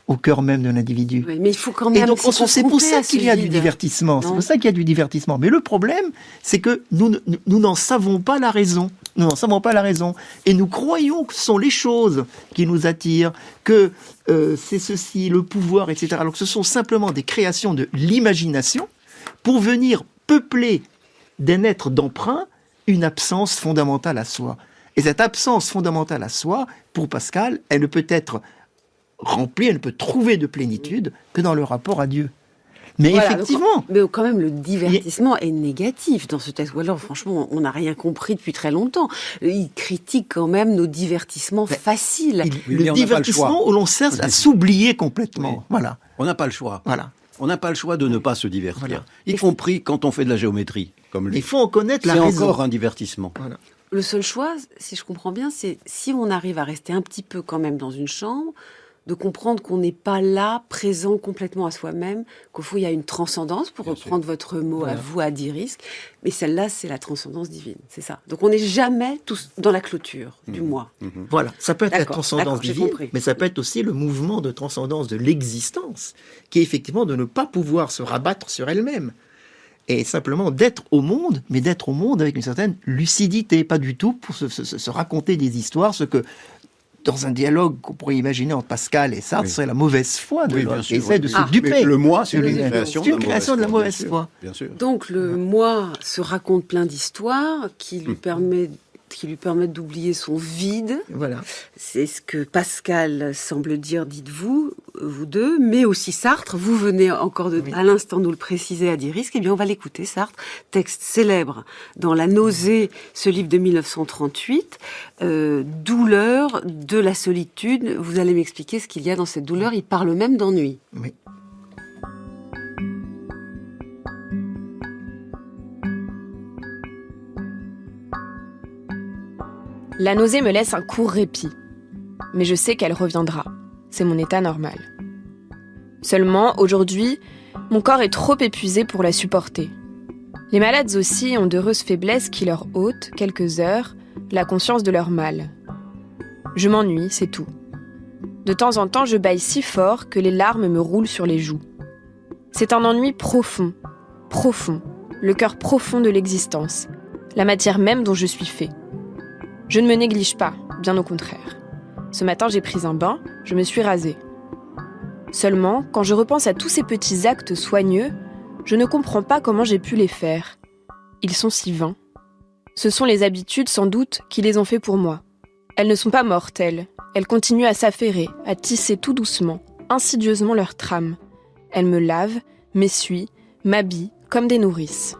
Speaker 3: au cœur même de l'individu.
Speaker 2: Oui, mais il faut quand même.
Speaker 3: Et donc, c'est pour ça qu'il y a du divertissement. C'est pour ça qu'il y a du divertissement. Mais le problème, c'est que nous n'en savons pas la raison. Nous n'en savons pas la raison. Et nous croyons que ce sont les choses qui nous attirent, que c'est ceci, le pouvoir, etc. Alors que ce sont simplement des créations de l'imagination pour venir peupler d'un être d'emprunt une absence fondamentale à soi. Et cette absence fondamentale à soi, pour Pascal, elle ne peut être remplie, elle ne peut trouver de plénitude que dans le rapport à Dieu. Mais voilà, effectivement...
Speaker 2: Mais quand même, le divertissement est négatif dans ce texte. Ou alors, franchement, on n'a rien compris depuis très longtemps. Il critique quand même nos divertissements faciles.
Speaker 3: Le divertissement où l'on sert à s'oublier complètement. Oui. Voilà.
Speaker 5: On n'a pas le choix.
Speaker 3: Voilà.
Speaker 5: On n'a pas le choix de ne pas se divertir. Y compris quand on fait de la géométrie. Comme lui.
Speaker 3: Il faut en connaître la raison.
Speaker 5: C'est encore un divertissement.
Speaker 3: Voilà.
Speaker 2: Le seul choix, si je comprends bien, c'est si on arrive à rester un petit peu quand même dans une chambre, de comprendre qu'on n'est pas là, présent complètement à soi-même, qu'au fond, il y a une transcendance, pour reprendre votre mot à vous, à Dirisque, mais celle-là, c'est la transcendance divine, c'est ça. Donc on n'est jamais tous dans la clôture du moi.
Speaker 3: Voilà, ça peut être la transcendance divine, mais ça peut être aussi le mouvement de transcendance de l'existence, qui est effectivement de ne pas pouvoir se rabattre sur elle-même. Et simplement d'être au monde, mais d'être au monde avec une certaine lucidité, pas du tout pour se raconter des histoires, ce que dans un dialogue qu'on pourrait imaginer entre Pascal et Sartre, serait la mauvaise foi de l'homme, qui essaie de se duper.
Speaker 5: Le moi, c'est une création
Speaker 3: de la mauvaise foi.
Speaker 5: Bien sûr.
Speaker 2: Donc le moi se raconte plein d'histoires qui lui permettent d'oublier son vide.
Speaker 3: Voilà.
Speaker 2: C'est ce que Pascal semble dire, dites-vous, vous deux, mais aussi Sartre. Vous venez encore à l'instant nous le préciser à Dirisque. Eh bien, on va l'écouter, Sartre. Texte célèbre dans La nausée, ce livre de 1938. Douleur de la solitude. Vous allez m'expliquer ce qu'il y a dans cette douleur. Il parle même d'ennui.
Speaker 3: Oui.
Speaker 9: La nausée me laisse un court répit, mais je sais qu'elle reviendra. C'est mon état normal. Seulement, aujourd'hui, mon corps est trop épuisé pour la supporter. Les malades aussi ont d'heureuses faiblesses qui leur ôtent, quelques heures, la conscience de leur mal. Je m'ennuie, c'est tout. De temps en temps, je bâille si fort que les larmes me roulent sur les joues. C'est un ennui profond, le cœur profond de l'existence, la matière même dont je suis fait. Je ne me néglige pas, bien au contraire. Ce matin, j'ai pris un bain, je me suis rasée. Seulement, quand je repense à tous ces petits actes soigneux, je ne comprends pas comment j'ai pu les faire. Ils sont si vains. Ce sont les habitudes, sans doute, qui les ont fait pour moi. Elles ne sont pas mortelles. Elles continuent à s'affairer, à tisser tout doucement, insidieusement leur trame. Elles me lavent, m'essuient, m'habillent, comme des nourrices.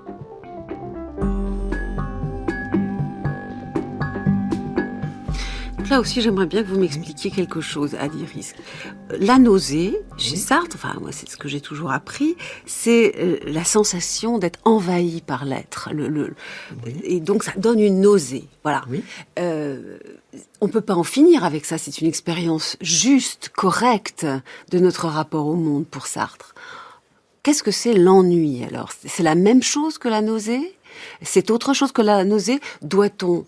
Speaker 2: Là aussi, j'aimerais bien que vous m'expliquiez quelque chose, Adi-Risk. La nausée, chez Sartre, enfin moi c'est ce que j'ai toujours appris, c'est la sensation d'être envahi par l'être. Et donc ça donne une nausée. Voilà.
Speaker 3: Oui.
Speaker 2: On peut pas en finir avec ça. C'est une expérience juste, correcte de notre rapport au monde pour Sartre. Qu'est-ce que c'est l'ennui alors? C'est la même chose que la nausée? C'est autre chose que la nausée? Doit-on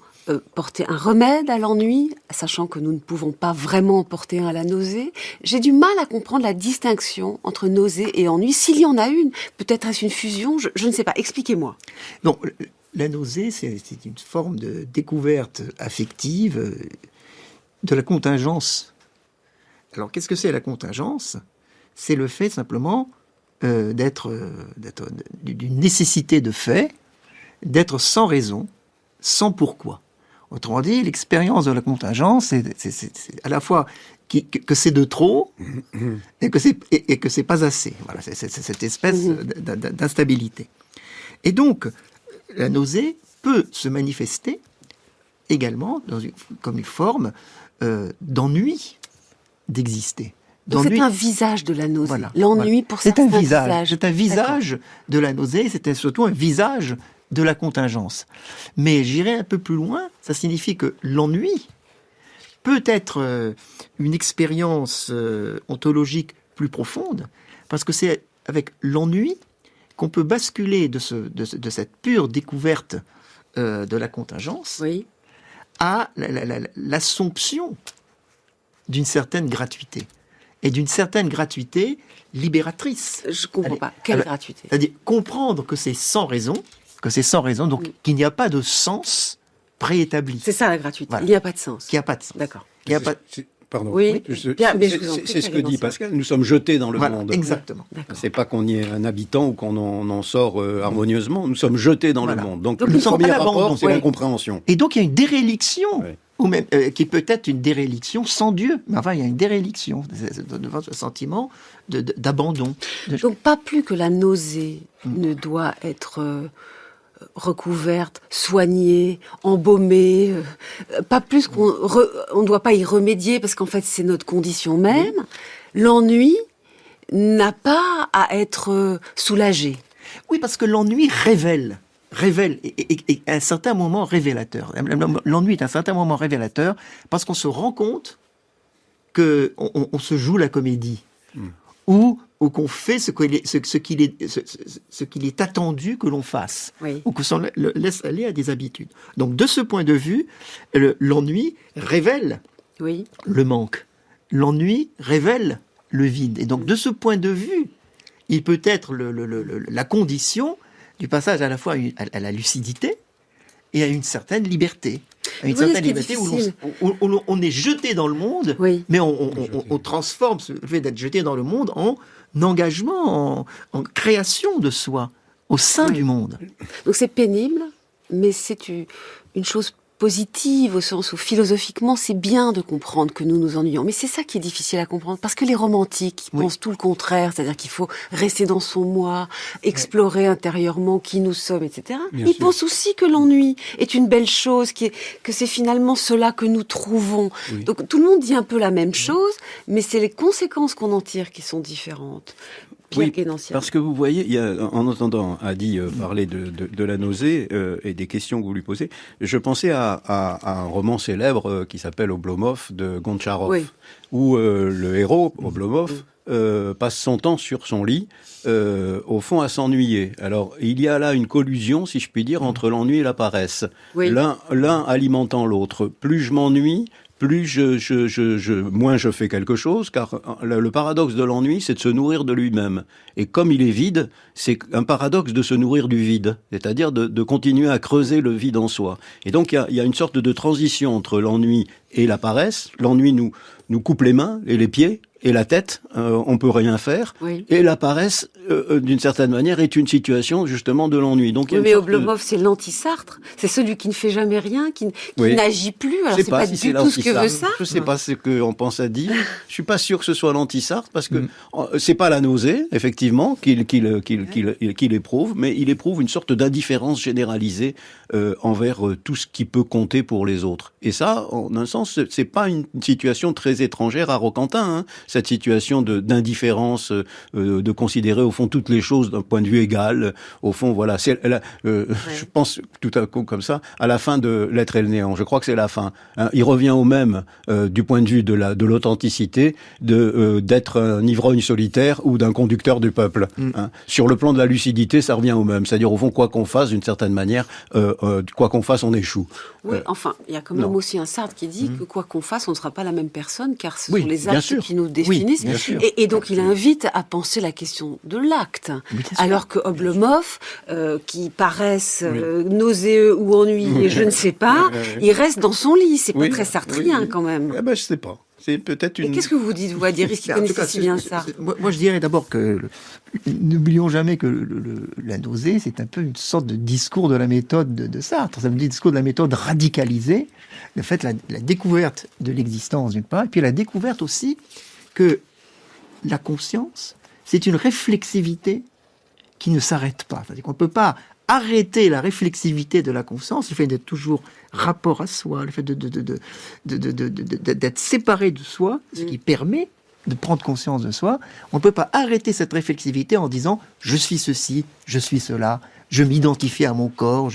Speaker 2: porter un remède à l'ennui, sachant que nous ne pouvons pas vraiment porter un à la nausée? J'ai du mal à comprendre la distinction entre nausée et ennui. S'il y en a une, peut-être est-ce une fusion, je ne sais pas. Expliquez-moi.
Speaker 3: Non, la nausée, c'est une forme de découverte affective de la contingence. Alors, qu'est-ce que c'est la contingence? C'est le fait simplement d'être d'une nécessité de fait, d'être sans raison, sans pourquoi. Autrement dit, l'expérience de la contingence, c'est à la fois que c'est de trop et que c'est pas assez. Voilà, c'est cette espèce d'instabilité. Et donc, la nausée peut se manifester également comme une forme d'ennui d'exister.
Speaker 2: Donc c'est un visage de la nausée.
Speaker 3: Voilà,
Speaker 2: L'ennui,
Speaker 3: voilà.
Speaker 2: pour ça, c'est un visage.
Speaker 3: C'est un visage de la nausée, c'est surtout un visage de la contingence. Mais j'irai un peu plus loin, ça signifie que l'ennui peut être une expérience ontologique plus profonde, parce que c'est avec l'ennui qu'on peut basculer de cette pure découverte de la contingence à l'assomption d'une certaine gratuité. Et d'une certaine gratuité libératrice.
Speaker 2: Je comprends pas. Quelle gratuité?
Speaker 3: C'est-à-dire comprendre que c'est sans raison, donc qu'il n'y a pas de sens préétabli.
Speaker 2: C'est ça la gratuité.
Speaker 3: Voilà.
Speaker 2: Il n'y a pas de sens.
Speaker 3: Qu'il n'y a pas de sens.
Speaker 2: D'accord.
Speaker 5: Pardon.
Speaker 2: Oui.
Speaker 5: C'est ce que dit Pascal. Nous sommes jetés dans le monde.
Speaker 3: Exactement.
Speaker 5: C'est pas qu'on y est un habitant ou qu'on en sort harmonieusement. Nous sommes jetés dans le monde. Donc le premier rapport, c'est l'incompréhension.
Speaker 3: Et donc il y a une déréliction, ou même qui peut être une déréliction sans Dieu. Mais enfin, il y a une déréliction devant ce sentiment d'abandon.
Speaker 2: Donc pas plus que la nausée ne doit être recouverte, soignée, embaumée, pas plus qu'on ne doit pas y remédier parce qu'en fait c'est notre condition même. L'ennui n'a pas à être soulagé.
Speaker 3: Oui, parce que l'ennui révèle et à un certain moment révélateur. L'ennui est un certain moment révélateur parce qu'on se rend compte que on se joue la comédie ou qu'on fait ce qu'il est attendu que l'on fasse, ou que l'on laisse aller à des habitudes. Donc de ce point de vue, l'ennui révèle le manque. L'ennui révèle le vide. Et donc de ce point de vue, il peut être la condition du passage à la fois à la lucidité et à une certaine liberté. À une certaine liberté où on est jeté dans le monde, mais on transforme le fait d'être jeté dans le monde en engagement, en création de soi au sein du monde.
Speaker 2: Donc c'est pénible, mais c'est une chose positive au sens où philosophiquement c'est bien de comprendre que nous nous ennuyons. Mais c'est ça qui est difficile à comprendre parce que les romantiques pensent tout le contraire, c'est-à-dire qu'il faut rester dans son moi, explorer intérieurement qui nous sommes, etc. Ils pensent aussi que l'ennui est une belle chose, que c'est finalement cela que nous trouvons. Donc tout le monde dit un peu la même chose, mais c'est les conséquences qu'on en tire qui sont différentes.
Speaker 5: Parce que vous voyez, en entendant Adi parler de la nausée et des questions que vous lui posez, je pensais à un roman célèbre qui s'appelle Oblomov de Gontcharov, où le héros, Oblomov, passe son temps sur son lit, au fond à s'ennuyer. Alors, il y a là une collusion, si je puis dire, entre l'ennui et la paresse. L'un alimentant l'autre. Plus je m'ennuie, plus moins je fais quelque chose, car le paradoxe de l'ennui, c'est de se nourrir de lui-même. Et comme il est vide, c'est un paradoxe de se nourrir du vide, c'est-à-dire de continuer à creuser le vide en soi. Et donc il y a une sorte de transition entre l'ennui et la paresse. L'ennui nous coupe les mains et les pieds et la tête, on peut rien faire.
Speaker 2: Oui.
Speaker 5: Et la paresse, d'une certaine manière, est une situation justement de l'ennui. Donc,
Speaker 2: mais Oblomov, c'est l'anti-Sartre. C'est celui qui ne fait jamais rien, qui n'agit plus. Alors c'est pas du tout ce que veut Sartre.
Speaker 5: Je sais pas ce qu'on pense à dire. Je suis pas sûr que ce soit l'anti-Sartre parce que c'est pas la nausée, effectivement, qu'il éprouve, mais il éprouve une sorte d'indifférence généralisée envers tout ce qui peut compter pour les autres. Et ça, en un sens, c'est pas une situation très étrangère à Roquentin, hein, cette situation d'indifférence, de considérer au fond toutes les choses d'un point de vue égal. Au fond, voilà. Je pense tout à coup comme ça à la fin de L'être et le néant. Je crois que c'est la fin. Hein. Il revient au même du point de vue de l'authenticité d'être un ivrogne solitaire ou d'un conducteur du peuple. Hein. Sur le plan de la lucidité, ça revient au même. C'est-à-dire au fond, quoi qu'on fasse, d'une certaine manière, quoi qu'on fasse, on échoue.
Speaker 2: Oui, enfin, il y a quand même aussi un Sartre qui dit que quoi qu'on fasse, on ne sera pas la même personne, car ce sont les actes qui nous définissent. Et donc, il invite à penser la question de l'acte. Alors que Oblomov, qui paraissent nauséeux ou ennuyés, je ne sais pas, il reste dans son lit. C'est pas très sartrien, quand même.
Speaker 5: Eh ben, je sais pas. C'est peut-être une...
Speaker 2: Et qu'est-ce que vous dites, vous, Adiris, qui connaissez si bien ça?
Speaker 3: Moi, je dirais d'abord que n'oublions jamais que la nausée, c'est un peu une sorte de discours de la méthode de Sartre. Ça veut dire discours de la méthode radicalisée. Le fait, la découverte de l'existence, d'une part, et puis la découverte aussi que la conscience, c'est une réflexivité qui ne s'arrête pas. C'est-à-dire qu'on ne peut pas arrêter la réflexivité de la conscience, le fait d'être toujours rapport à soi, le fait d'être séparé de soi, ce qui permet de prendre conscience de soi. On ne peut pas arrêter cette réflexivité en disant « je suis ceci, je suis cela ». Je m'identifie à mon corps,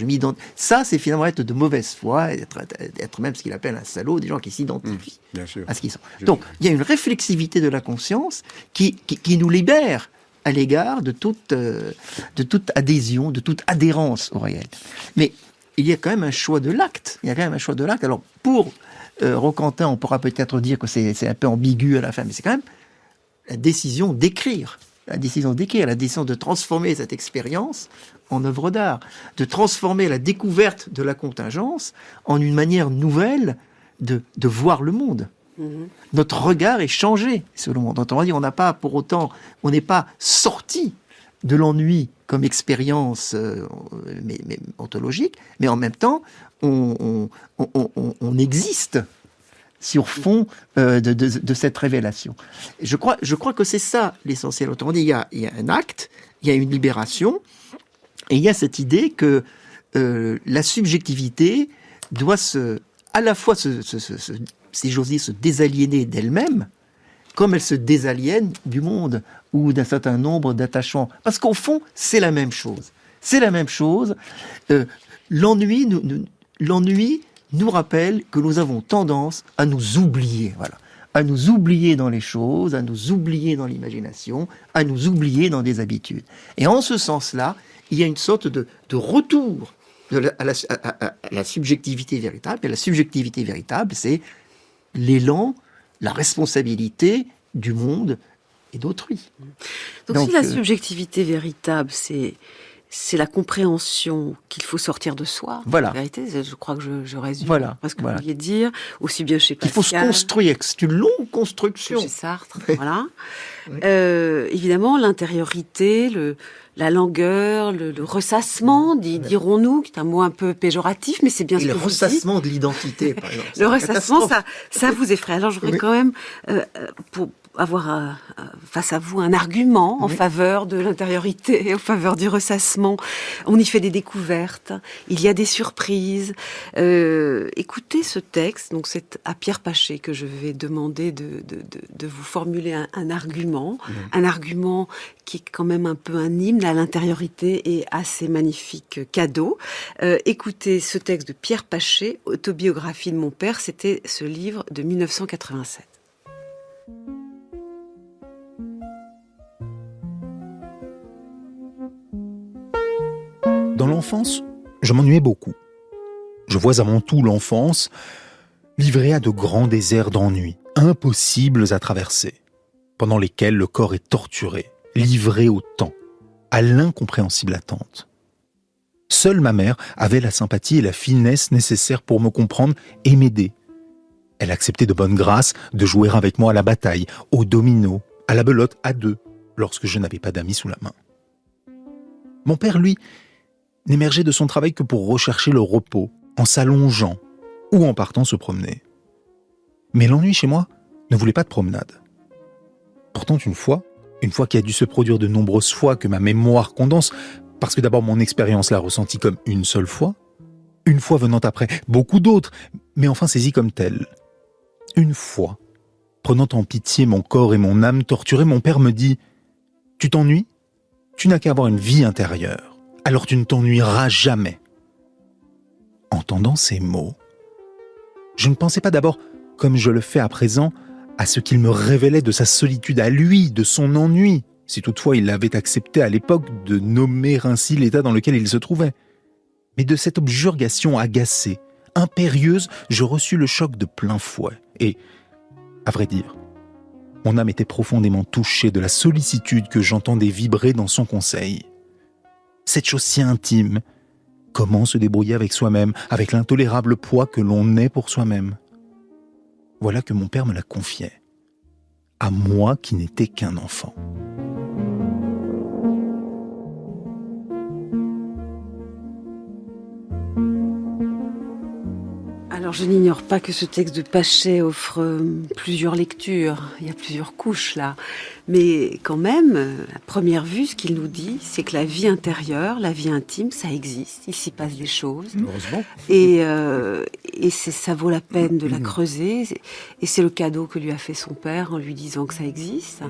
Speaker 3: ça, c'est finalement être de mauvaise foi, être même ce qu'il appelle un salaud, des gens qui s'identifient à ce qu'ils sont. Donc, il y a une réflexivité de la conscience qui nous libère à l'égard de toute adhésion, de toute adhérence au réel. Mais il y a quand même un choix de l'acte. Alors, pour Roquentin, on pourra peut-être dire que c'est un peu ambigu à la fin, mais c'est quand même la décision d'écrire. La décision de transformer cette expérience en œuvre d'art, de transformer la découverte de la contingence en une manière nouvelle de voir le monde. Notre regard est changé sur le monde. Autrement dit, on n'est pas sorti de l'ennui comme expérience mais ontologique, mais en même temps, on existe sur fond de cette révélation. Je crois que c'est ça l'essentiel. Autrement dit, il y a un acte, il y a une libération, et il y a cette idée que la subjectivité doit à la fois si j'ose dire, se désaliéner d'elle-même, comme elle se désaliène du monde ou d'un certain nombre d'attachements. Parce qu'au fond, c'est la même chose. L'ennui nous rappelle que nous avons tendance à nous oublier, à nous oublier dans les choses, à nous oublier dans l'imagination, à nous oublier dans des habitudes. Et en ce sens-là, il y a une sorte de retour à la subjectivité véritable. Et la subjectivité véritable, c'est l'élan, la responsabilité du monde et d'autrui.
Speaker 2: Donc si la subjectivité véritable, c'est la compréhension qu'il faut sortir de soi.
Speaker 3: Voilà.
Speaker 2: En vérité, je crois que je résume ce que vous vouliez dire, aussi bien chez Pascal.
Speaker 3: Il faut se construire, c'est une longue construction.
Speaker 2: Chez Sartre, voilà. Évidemment, l'intériorité, la langueur, le ressassement, dirons-nous, qui est un mot un peu péjoratif, mais c'est bien ce que vous dites.
Speaker 3: Le ressassement de l'identité, par exemple.
Speaker 2: Le ressassement, ça vous effraie. Alors, je voudrais quand même, pour avoir face à vous un argument en faveur de l'intériorité, en faveur du ressassement. On y fait des découvertes, il y a des surprises. Écoutez ce texte, donc c'est à Pierre Paché que je vais demander de vous formuler un argument, un argument qui est quand même un peu un hymne à l'intériorité et à ces magnifiques cadeaux. Écoutez ce texte de Pierre Paché, Autobiographie de mon père, c'était ce livre de 1987.
Speaker 8: Dans l'enfance, je m'ennuyais beaucoup. Je vois à mon tour l'enfance livré à de grands déserts d'ennui, impossibles à traverser, pendant lesquels le corps est torturé, livré au temps, à l'incompréhensible attente. Seule ma mère avait la sympathie et la finesse nécessaires pour me comprendre et m'aider. Elle acceptait de bonne grâce de jouer avec moi à la bataille, au domino, à la belote à deux, lorsque je n'avais pas d'amis sous la main. Mon père, lui, n'émergeait de son travail que pour rechercher le repos, en s'allongeant ou en partant se promener. Mais l'ennui chez moi ne voulait pas de promenade. Pourtant, une fois qui a dû se produire de nombreuses fois que ma mémoire condense, parce que d'abord mon expérience l'a ressentie comme une seule fois, une fois venant après beaucoup d'autres, mais enfin saisie comme telle. Une fois, prenant en pitié mon corps et mon âme torturés, mon père me dit « Tu t'ennuies ? Tu n'as qu'à avoir une vie intérieure, alors tu ne t'ennuieras jamais. » Entendant ces mots, je ne pensais pas d'abord, comme je le fais à présent, à ce qu'il me révélait de sa solitude à lui, de son ennui, si toutefois il avait accepté à l'époque de nommer ainsi l'état dans lequel il se trouvait. Mais de cette objurgation agacée, impérieuse, je reçus le choc de plein fouet. Et, à vrai dire, mon âme était profondément touchée de la sollicitude que j'entendais vibrer dans son conseil. Cette chose si intime, comment se débrouiller avec soi-même, avec l'intolérable poids que l'on est pour soi-même. Voilà que mon père me la confiait, à moi qui n'étais qu'un enfant.
Speaker 2: Alors je n'ignore pas que ce texte de Pachet offre plusieurs lectures, il y a plusieurs couches là. Mais quand même, à première vue, ce qu'il nous dit, c'est que la vie intérieure, la vie intime, ça existe, il s'y passe des choses.
Speaker 5: Heureusement.
Speaker 2: Et ça vaut la peine de la creuser. Et c'est le cadeau que lui a fait son père en lui disant que ça existe.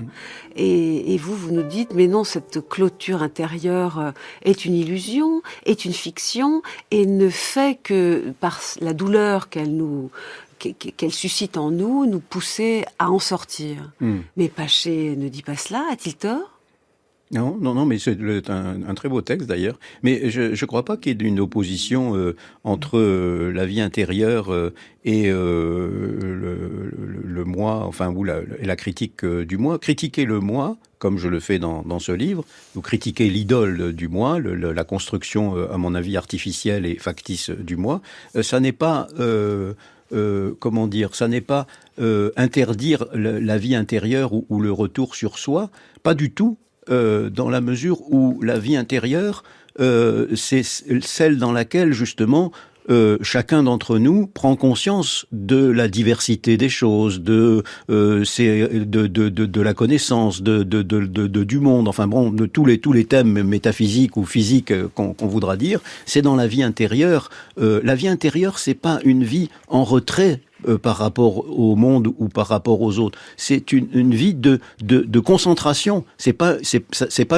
Speaker 2: Et vous nous dites, mais non, cette clôture intérieure est une illusion, est une fiction, et ne fait que, par la douleur qu'elle suscite en nous pousser à en sortir. Mais Pachet ne dit pas cela, a-t-il tort ?
Speaker 5: Non, mais c'est un très beau texte d'ailleurs. Mais je ne crois pas qu'il y ait une opposition entre la vie intérieure et le moi, enfin, ou la critique du moi. Critiquer le moi, comme je le fais dans ce livre, ou critiquer l'idole du moi, la construction, à mon avis, artificielle et factice du moi, ça n'est pas... ça n'est pas interdire la vie intérieure ou le retour sur soi, pas du tout, dans la mesure où la vie intérieure, c'est celle dans laquelle, justement, chacun d'entre nous prend conscience de la diversité des choses, de la connaissance, du monde, enfin bon, de tous les thèmes métaphysiques ou physiques qu'on voudra dire. C'est dans la vie intérieure. La vie intérieure, c'est pas une vie en retrait par rapport au monde ou par rapport aux autres. C'est une vie de concentration. C'est pas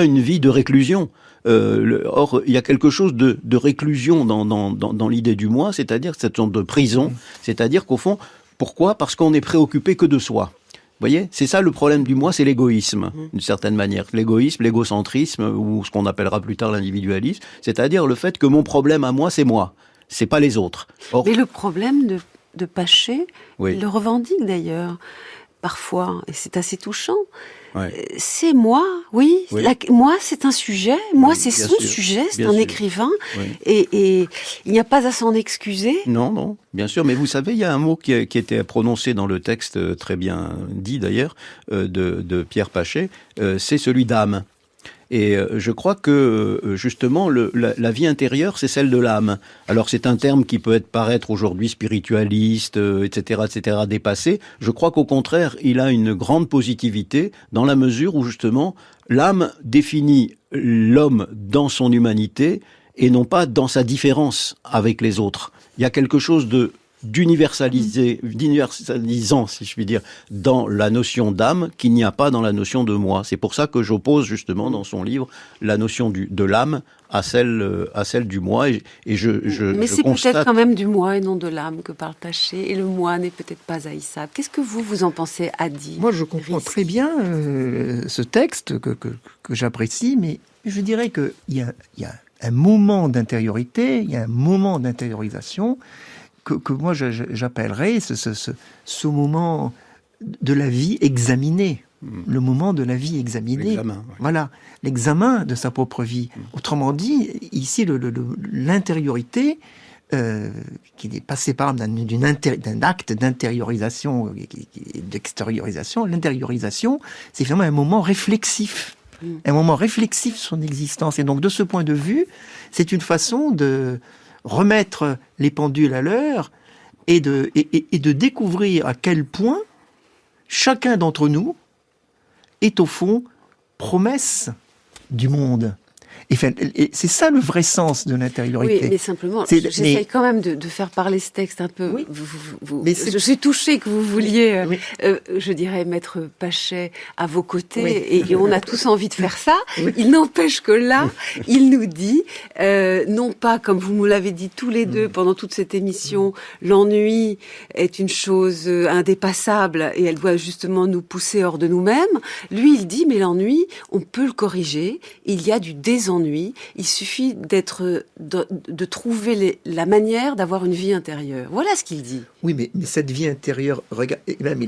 Speaker 5: une vie de réclusion. Or, il y a quelque chose de réclusion dans l'idée du moi, c'est-à-dire cette sorte de prison. C'est-à-dire qu'au fond, pourquoi ? Parce qu'on n'est préoccupé que de soi. Vous voyez, c'est ça le problème du moi, c'est l'égoïsme, d'une certaine manière. L'égoïsme, l'égocentrisme, ou ce qu'on appellera plus tard l'individualisme, c'est-à-dire le fait que mon problème à moi, c'est moi, c'est pas les autres. Or,
Speaker 2: mais le problème de Pachet,
Speaker 5: oui.
Speaker 2: il le revendique d'ailleurs, parfois, et c'est assez touchant.
Speaker 5: Ouais.
Speaker 2: C'est moi, oui.
Speaker 5: Oui.
Speaker 2: Moi, c'est un sujet. Moi,
Speaker 5: Oui,
Speaker 2: c'est
Speaker 5: bien
Speaker 2: son
Speaker 5: sûr,
Speaker 2: sujet. C'est
Speaker 5: bien
Speaker 2: un
Speaker 5: sûr.
Speaker 2: écrivain.
Speaker 5: Oui.
Speaker 2: Et il n'y a pas à s'en excuser.
Speaker 5: Non, bien sûr. Mais vous savez, il y a un mot qui était prononcé dans le texte, très bien dit d'ailleurs, de Pierre Pachet, c'est celui d'âme. Et je crois que justement la vie intérieure, c'est celle de l'âme. Alors c'est un terme qui peut paraître aujourd'hui spiritualiste, etc., dépassé. Je crois qu'au contraire, il a une grande positivité dans la mesure où justement l'âme définit l'homme dans son humanité et non pas dans sa différence avec les autres. Il y a quelque chose d'universalisant, si je puis dire, dans la notion d'âme qu'il n'y a pas dans la notion de moi. C'est pour ça que j'oppose justement dans son livre la notion de l'âme à celle du moi. Mais
Speaker 2: c'est peut-être quand même du moi et non de l'âme que parle Pachet. Et le moi n'est peut-être pas haïssable. Qu'est-ce que vous en pensez, Adi ?
Speaker 3: Moi, je comprends très bien ce texte que j'apprécie, mais je dirais qu'il y a un moment d'intériorité, il y a un moment d'intériorisation que moi j'appellerais ce moment de la vie examiné. Le moment de la vie examinée.
Speaker 5: L'examen, ouais.
Speaker 3: Voilà, l'examen de sa propre vie. Autrement dit, ici, l'intériorité, qui n'est pas séparable d'un acte d'intériorisation et d'extériorisation, l'intériorisation, c'est vraiment un moment réflexif. Un moment réflexif sur son existence. Et donc, de ce point de vue, c'est une façon de remettre les pendules à l'heure et de découvrir à quel point chacun d'entre nous est au fond promesse du monde. Et c'est ça le vrai sens de l'intériorité.
Speaker 2: Oui, mais simplement, j'essaye quand même de faire parler ce texte un peu.
Speaker 3: Oui.
Speaker 2: Je suis touchée que vous vouliez, je dirais, mettre Pachet à vos côtés, et on a tous envie de faire ça. Oui. Il n'empêche que là, il nous dit, non pas, comme vous nous l'avez dit tous les deux pendant toute cette émission, l'ennui est une chose indépassable et elle doit justement nous pousser hors de nous-mêmes. Lui, il dit, mais l'ennui, on peut le corriger. Il y a du désennui. Il suffit de trouver la manière d'avoir une vie intérieure. Voilà ce qu'il dit.
Speaker 3: Oui, mais cette vie intérieure, regarde, même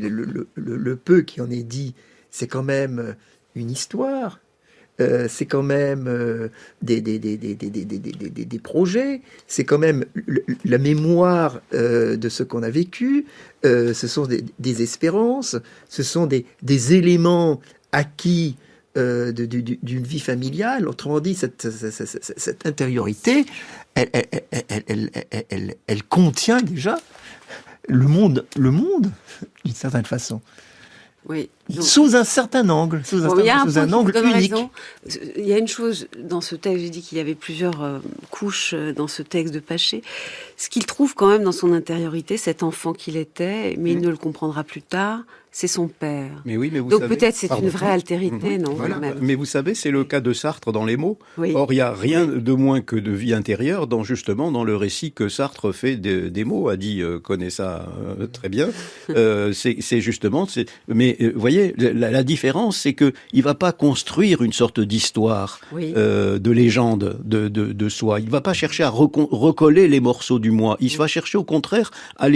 Speaker 3: le peu qui en est dit, c'est quand même une histoire. C'est quand même des projets. C'est quand même la mémoire de ce qu'on a vécu. Ce sont des espérances. Ce sont des éléments acquis d'une vie familiale. Autrement dit, cette intériorité, elle contient déjà le monde d'une certaine façon.
Speaker 2: Oui. Donc,
Speaker 3: sous un certain angle, sous un angle unique.
Speaker 2: Il y a une chose dans ce texte, j'ai dit qu'il y avait plusieurs couches dans ce texte de Pachet. Ce qu'il trouve quand même dans son intériorité, cet enfant qu'il était, mais il ne le comprendra plus tard, c'est son père.
Speaker 5: Mais oui, mais vous
Speaker 2: donc
Speaker 5: savez,
Speaker 2: peut-être c'est une vraie altérité, non
Speaker 5: voilà.
Speaker 2: Même.
Speaker 5: Mais vous savez, c'est le cas de Sartre dans Les Mots.
Speaker 2: Oui.
Speaker 5: Or, il n'y a rien de moins que de vie intérieure justement dans le récit que Sartre fait des mots. Adi connaît ça très bien. C'est justement... Mais vous voyez, la différence, c'est qu'il ne va pas construire une sorte d'histoire, de légende de soi. Il ne va pas chercher à recoller les morceaux du moi. Il va chercher au contraire à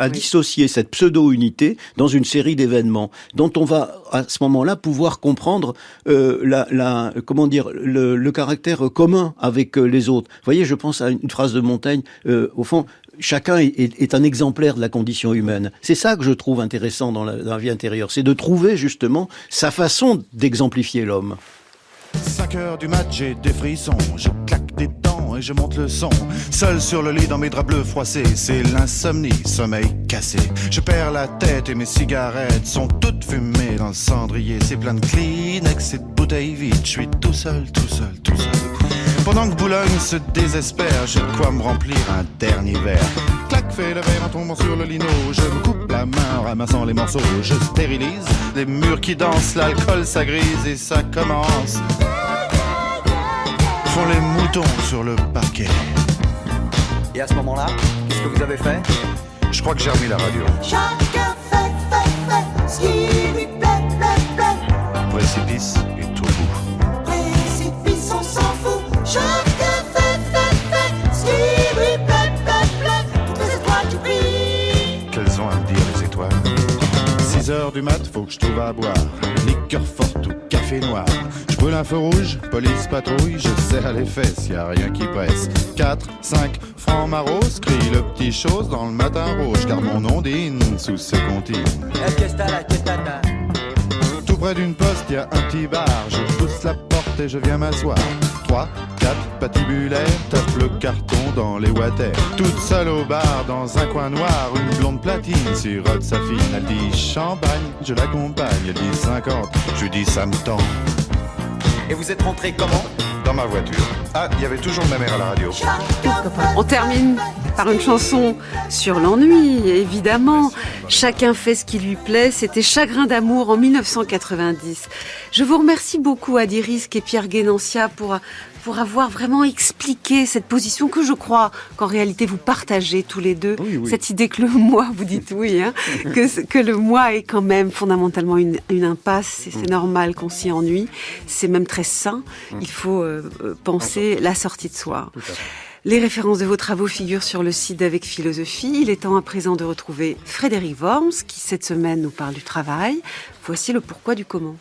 Speaker 5: dissocier cette pseudo-unité dans une série d'événements dont on va à ce moment-là pouvoir comprendre le caractère commun avec les autres. Vous voyez, je pense à une phrase de Montaigne, au fond, chacun est un exemplaire de la condition humaine. C'est ça que je trouve intéressant dans la vie intérieure, c'est de trouver justement sa façon d'exemplifier l'homme.
Speaker 10: 5h du mat, j'ai des frissons, je claque des dents et je monte le son. Seul sur le lit dans mes draps bleus froissés, c'est l'insomnie, sommeil cassé. Je perds la tête et mes cigarettes sont toutes fumées dans le cendrier. C'est plein de Kleenex et de bouteilles vides, je suis tout seul. Pendant que Boulogne se désespère, j'ai de quoi me remplir un dernier verre. Clac, fait le verre en tombant sur le lino. Je me coupe la main en ramassant les morceaux. Je stérilise les murs qui dansent, l'alcool s'agrise et ça commence. Font les moutons sur le parquet.
Speaker 11: Et à ce moment-là, qu'est-ce que vous avez fait?
Speaker 10: Je crois que j'ai remis la radio.
Speaker 12: Chacun fait ce qui lui plaît.
Speaker 10: Précipice et tout bout.
Speaker 12: Précipice, on s'en fout. Chacun fait ce qui lui plaît. Toutes les étoiles qui brillent.
Speaker 10: Qu'elles ont à me dire les étoiles. 6h du mat, faut que je trouve à boire. Liqueur forte ou café noir. Je brûle un feu rouge, police patrouille. Je serre les fesses, y a rien qui presse. 4, 5 francs maros, crie le petit chose dans le matin rouge. Car mon ondine sous ce comptine. Tout près d'une poste, y a un petit bar. Je pousse la porte et je viens m'asseoir. 3, 4 patibulaires, tape le carton dans les water. Toute seule au bar, dans un coin noir, une blonde platine sirote sa fine. Elle dit champagne, je l'accompagne. Elle dit 50, je lui dis ça me tend.
Speaker 11: Et vous êtes rentré comment?
Speaker 10: Dans ma voiture. Ah, il y avait toujours ma mère à la radio.
Speaker 2: On termine par une chanson sur l'ennui, évidemment. Chacun fait ce qui lui plaît. C'était Chagrin d'amour en 1990. Je vous remercie beaucoup, Adi Rizk et Pierre Guénancia, pour avoir vraiment expliqué cette position que je crois qu'en réalité vous partagez tous les deux. Oui. Cette idée que le moi, vous dites oui, hein, que le moi est quand même fondamentalement une impasse. C'est normal qu'on s'y ennuie. C'est même très sain. Il faut penser la sortie de soi. Les références de vos travaux figurent sur le site d'Avec Philosophie. Il est temps à présent de retrouver Frédéric Worms, qui cette semaine nous parle du travail. Voici le pourquoi du comment.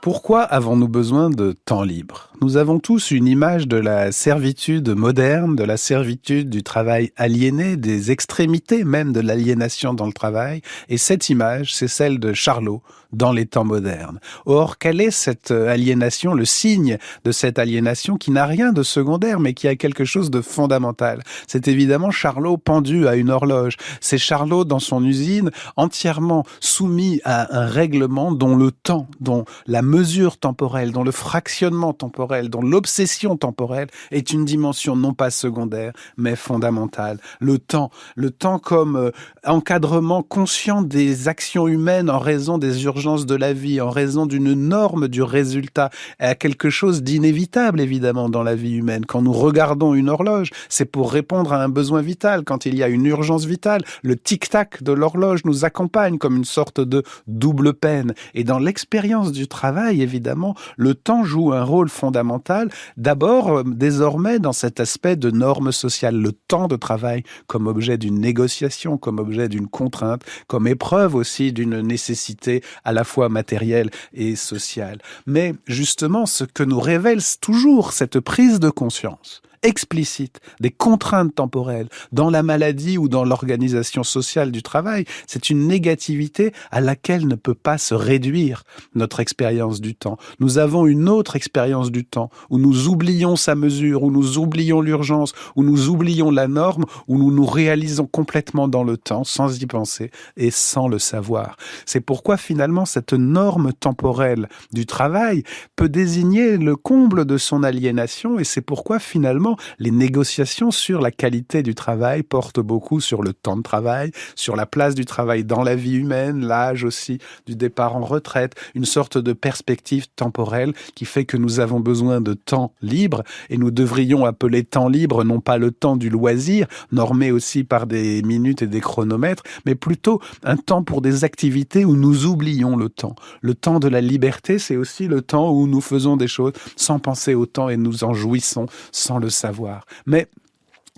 Speaker 8: Pourquoi avons-nous besoin de temps libre ? Nous avons tous une image de la servitude moderne, de la servitude du travail aliéné, des extrémités même de l'aliénation dans le travail. Et cette image, c'est celle de Charlot dans les temps modernes. Or, quelle est cette aliénation, le signe de cette aliénation qui n'a rien de secondaire, mais qui a quelque chose de fondamental ? C'est évidemment Charlot pendu à une horloge. C'est Charlot dans son usine, entièrement soumis à un règlement dont le temps, dont la mesure temporelle, dont le fractionnement temporel, dont l'obsession temporelle est une dimension non pas secondaire, mais fondamentale. Le temps comme encadrement conscient des actions humaines en raison des urgences de la vie, en raison d'une norme du résultat, à quelque chose d'inévitable évidemment dans la vie humaine. Quand nous regardons une horloge, c'est pour répondre à un besoin vital. Quand il y a une urgence vitale, le tic-tac de l'horloge nous accompagne comme une sorte de double peine. Et dans l'expérience du travail, évidemment, le temps joue un rôle fondamental. D'abord, désormais, dans cet aspect de norme sociale, le temps de travail comme objet d'une négociation, comme objet d'une contrainte, comme épreuve aussi d'une nécessité à la fois matérielle et sociale. Mais justement, ce que nous révèle toujours cette prise de conscience explicite des contraintes temporelles dans la maladie ou dans l'organisation sociale du travail, c'est une négativité à laquelle ne peut pas se réduire notre expérience du temps. Nous avons une autre expérience du temps où nous oublions sa mesure, où nous oublions l'urgence, où nous oublions la norme, où nous nous réalisons complètement dans le temps sans y penser et sans le savoir. C'est pourquoi finalement cette norme temporelle du travail peut désigner le comble de son aliénation et c'est pourquoi finalement les négociations sur la qualité du travail portent beaucoup sur le temps de travail, sur la place du travail dans la vie humaine, l'âge aussi du départ en retraite, une sorte de perspective temporelle qui fait que nous avons besoin de temps libre et nous devrions appeler temps libre non pas le temps du loisir, normé aussi par des minutes et des chronomètres, mais plutôt un temps pour des activités où nous oublions le temps. Le temps de la liberté, c'est aussi le temps où nous faisons des choses sans penser au temps et nous en jouissons sans le savoir. Mais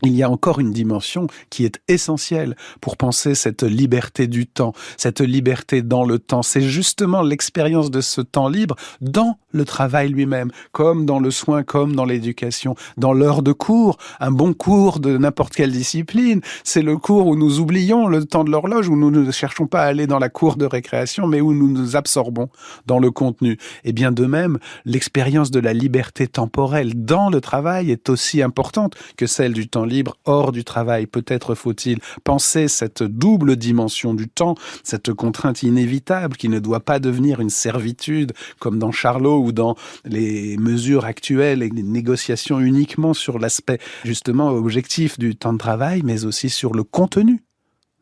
Speaker 8: il y a encore une dimension qui est essentielle pour penser cette liberté du temps, cette liberté dans le temps. C'est justement l'expérience de ce temps libre dans le travail lui-même, comme dans le soin, comme dans l'éducation. Dans l'heure de cours, un bon cours de n'importe quelle discipline, c'est le cours où nous oublions le temps de l'horloge, où nous ne cherchons pas à aller dans la cour de récréation, mais où nous nous absorbons dans le contenu. Et bien de même, l'expérience de la liberté temporelle dans le travail est aussi importante que celle du temps libre hors du travail. Peut-être faut-il penser cette double dimension du temps, cette contrainte inévitable qui ne doit pas devenir une servitude comme dans Charlot ou dans les mesures actuelles et les négociations uniquement sur l'aspect justement objectif du temps de travail, mais aussi sur le contenu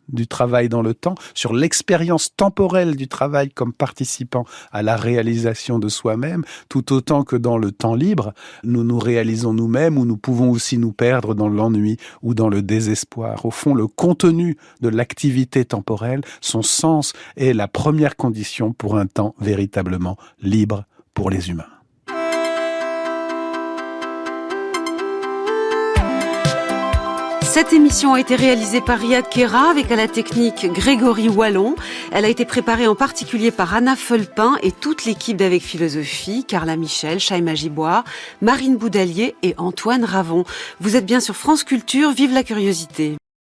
Speaker 8: du travail dans le temps, sur l'expérience temporelle du travail comme participant à la réalisation de soi-même, tout autant que dans le temps libre, nous nous réalisons nous-mêmes ou nous pouvons aussi nous perdre dans l'ennui ou dans le désespoir. Au fond, le contenu de l'activité temporelle, son sens est la première condition pour un temps véritablement libre pour les humains.
Speaker 2: Cette émission a été réalisée par Riyad Kera avec à la technique Grégory Wallon. Elle a été préparée en particulier par Anna Fulpin et toute l'équipe d'Avec Philosophie, Carla Michel, Chaïma Giboire, Marine Boudalier et Antoine Ravon. Vous êtes bien sur France Culture, vive la curiosité.